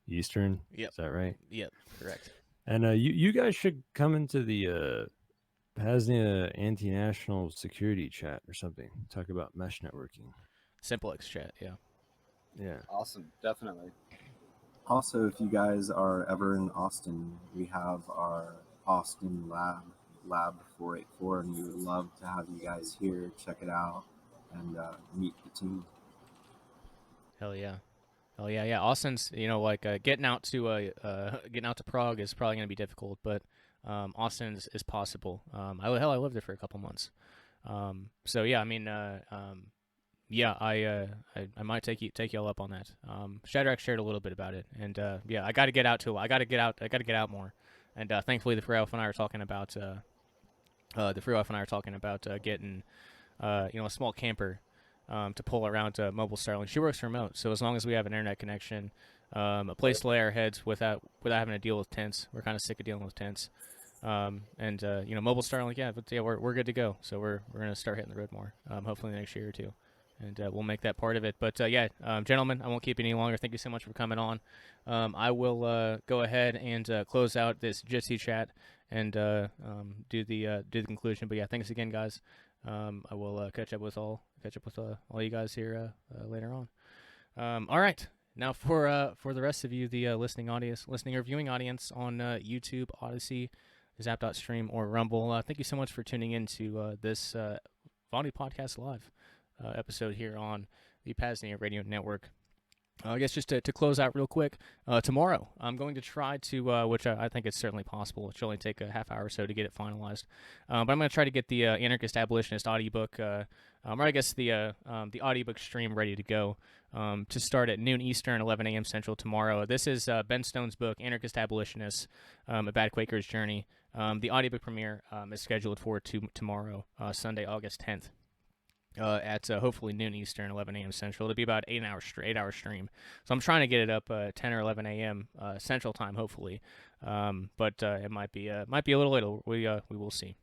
Speaker 8: Eastern.
Speaker 6: Yep.
Speaker 8: Is that right?
Speaker 6: Yep, correct.
Speaker 8: And you guys should come into the PAZNIA anti-national security chat or something. Talk about mesh networking.
Speaker 6: Simplex chat, yeah.
Speaker 8: Yeah.
Speaker 7: Awesome, definitely.
Speaker 9: Also, if you guys are ever in Austin, we have our Austin Lab 484, and we would love to have you guys here, check it out, and meet the team.
Speaker 6: Hell yeah. Austin's, getting out to Prague is probably going to be difficult, but Austin is possible. I lived there for a couple months. So yeah, I mean, I might take y'all up on that. Shadrach shared a little bit about it, and I got to get out I got to get out more. And thankfully, the Free Elf and I are talking about getting a small camper. To pull around mobile Starlink. She works remote, so as long as we have an internet connection, a place to lay our heads without having to deal with tents. We're kind of sick of dealing with tents. Mobile Starlink, we're good to go. So we're gonna start hitting the road more, hopefully the next year or two, and we'll make that part of it. But gentlemen, I won't keep you any longer. Thank you so much for coming on. I will go ahead and close out this Jitsi chat, and do the conclusion. But yeah, thanks again, guys. I will catch up with all you guys here later on. All right, now for the rest of you, the listening or viewing audience on YouTube, Odyssey, Zap.stream, or Rumble, thank you so much for tuning in to this Vonu Podcast Live episode here on the PAZNIA Radio Network. I guess just to close out real quick, tomorrow I'm going to try to, which I think it's certainly possible. It should only take a half hour or so to get it finalized. But I'm going to try to get the Anarchist Abolitionist audiobook, or I guess the audiobook stream ready to go to start at noon Eastern, 11 a.m. Central tomorrow. This is Ben Stone's book, Anarchist Abolitionists, A Bad Quaker's Journey. The audiobook premiere is scheduled for tomorrow, Sunday, August 10th. At hopefully noon Eastern, 11 a.m. Central. It'll be about 8-hour stream. So I'm trying to get it up 10 or 11 a.m. Central Time, hopefully. But it might be a little later. We will see.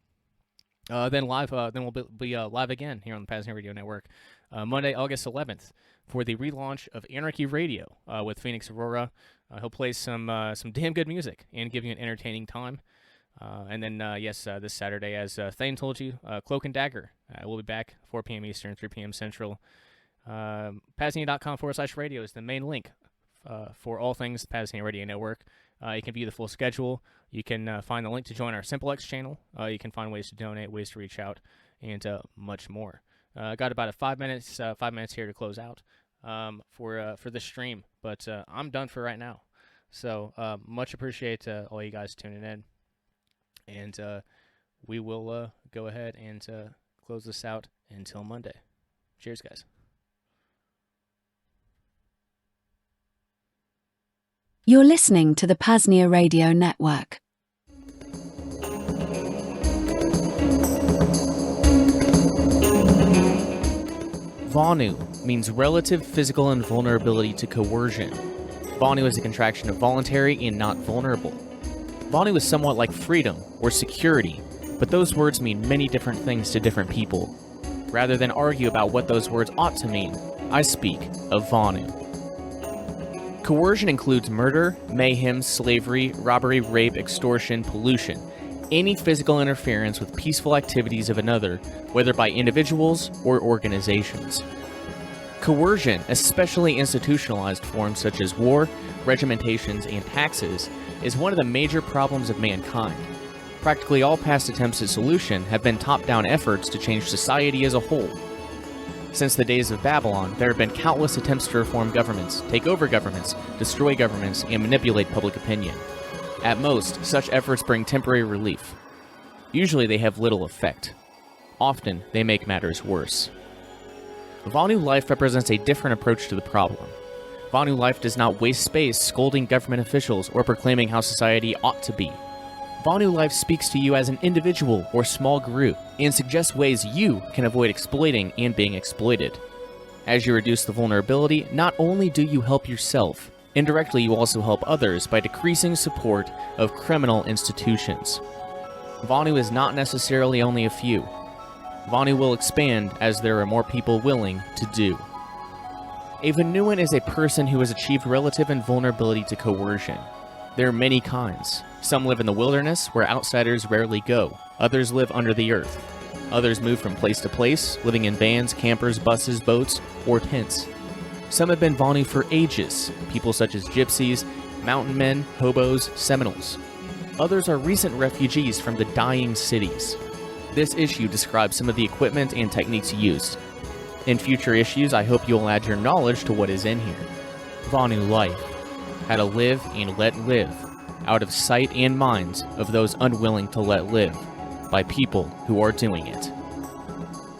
Speaker 6: Then we'll be live again here on the PAZNIA Radio Network Monday, August 11th for the relaunch of Anarchy Radio with Phoenix Aurora. He'll play some damn good music and give you an entertaining time. And then, this Saturday, as Thane told you, Cloak and Dagger. We'll be back 4 p.m. Eastern, 3 p.m. Central. PAZNIA.com/radio is the main link for all things PAZNIA Radio Network. You can view the full schedule. You can find the link to join our SimpleX channel. You can find ways to donate, ways to reach out, and much more. Got about 5 minutes here to close out for the stream, but I'm done for right now. So much appreciate all you guys tuning in. And we will go ahead and close this out until Monday. Cheers, guys.
Speaker 1: You're listening to the PAZNIA Radio Network.
Speaker 6: Vonu means relative physical invulnerability to coercion. Vonu is a contraction of voluntary and not vulnerable. Vonu is somewhat like freedom or security, but those words mean many different things to different people. Rather than argue about what those words ought to mean, I speak of Vonu. Coercion includes murder, mayhem, slavery, robbery, rape, extortion, pollution, any physical interference with peaceful activities of another, whether by individuals or organizations. Coercion, especially institutionalized forms such as war, regimentations, and taxes, is one of the major problems of mankind. Practically all past attempts at solution have been top-down efforts to change society as a whole. Since the days of Babylon, there have been countless attempts to reform governments, take over governments, destroy governments, and manipulate public opinion. At most, such efforts bring temporary relief. Usually they have little effect. Often, they make matters worse. Vonu Life represents a different approach to the problem. Vonu Life does not waste space scolding government officials or proclaiming how society ought to be. Vonu Life speaks to you as an individual or small group and suggests ways you can avoid exploiting and being exploited. As you reduce the vulnerability, not only do you help yourself, indirectly you also help others by decreasing support of criminal institutions. Vonu is not necessarily only a few. Vonu will expand as there are more people willing to do. A Vonuan is a person who has achieved relative invulnerability to coercion. There are many kinds. Some live in the wilderness, where outsiders rarely go. Others live under the earth. Others move from place to place, living in vans, campers, buses, boats, or tents. Some have been Vonu for ages, people such as gypsies, mountain men, hobos, Seminoles. Others are recent refugees from the dying cities. This issue describes some of the equipment and techniques used. In future issues, I hope you'll add your knowledge to what is in here. Vonu Life. How to live and let live, out of sight and minds of those unwilling to let live, by people who are doing it.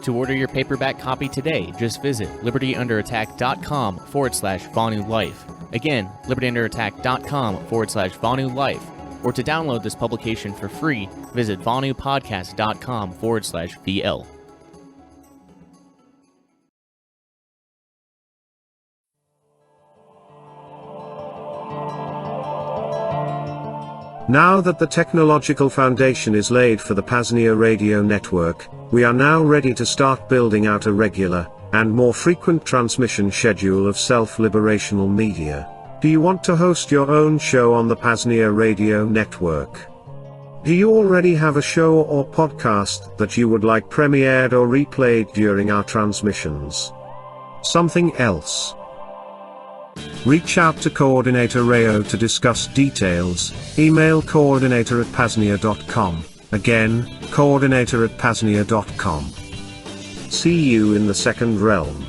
Speaker 6: To order your paperback copy today, just visit libertyunderattack.com/Vonu Life. Again, libertyunderattack.com/Vonu Life. Or to download this publication for free, visit vonupodcast.com/VL.
Speaker 5: Now that the technological foundation is laid for the PAZNIA Radio Network, we are now ready to start building out a regular, and more frequent transmission schedule of self-liberational media. Do you want to host your own show on the PAZNIA Radio Network? Do you already have a show or podcast that you would like premiered or replayed during our transmissions? Something else? Reach out to Coordinator Rayo to discuss details. Email coordinator@PAZNIA.com. Again, coordinator@PAZNIA.com. See you in the second realm.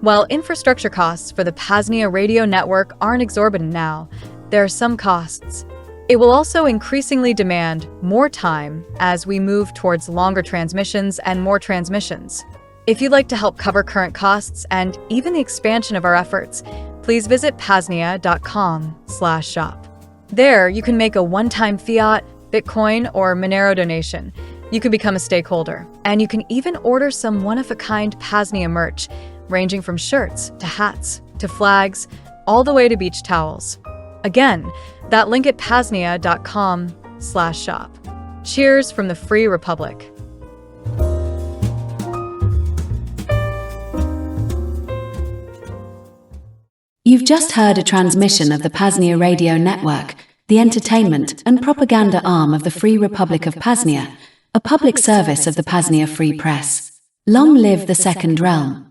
Speaker 10: While infrastructure costs for the PAZNIA Radio Network aren't exorbitant now, there are some costs. It will also increasingly demand more time as we move towards longer transmissions and more transmissions. If you'd like to help cover current costs and even the expansion of our efforts, please visit PAZNIA.com/shop. There, you can make a one-time fiat, Bitcoin, or Monero donation. You can become a stakeholder, and you can even order some one-of-a-kind PAZNIA merch, ranging from shirts to hats to flags, all the way to beach towels. Again, that link at PAZNIA.com/shop. Cheers from the Free Republic.
Speaker 1: You've just heard a transmission of the PAZNIA Radio Network, the entertainment and propaganda arm of the Free Republic of PAZNIA, a public service of the PAZNIA Free Press. Long live the Second Realm.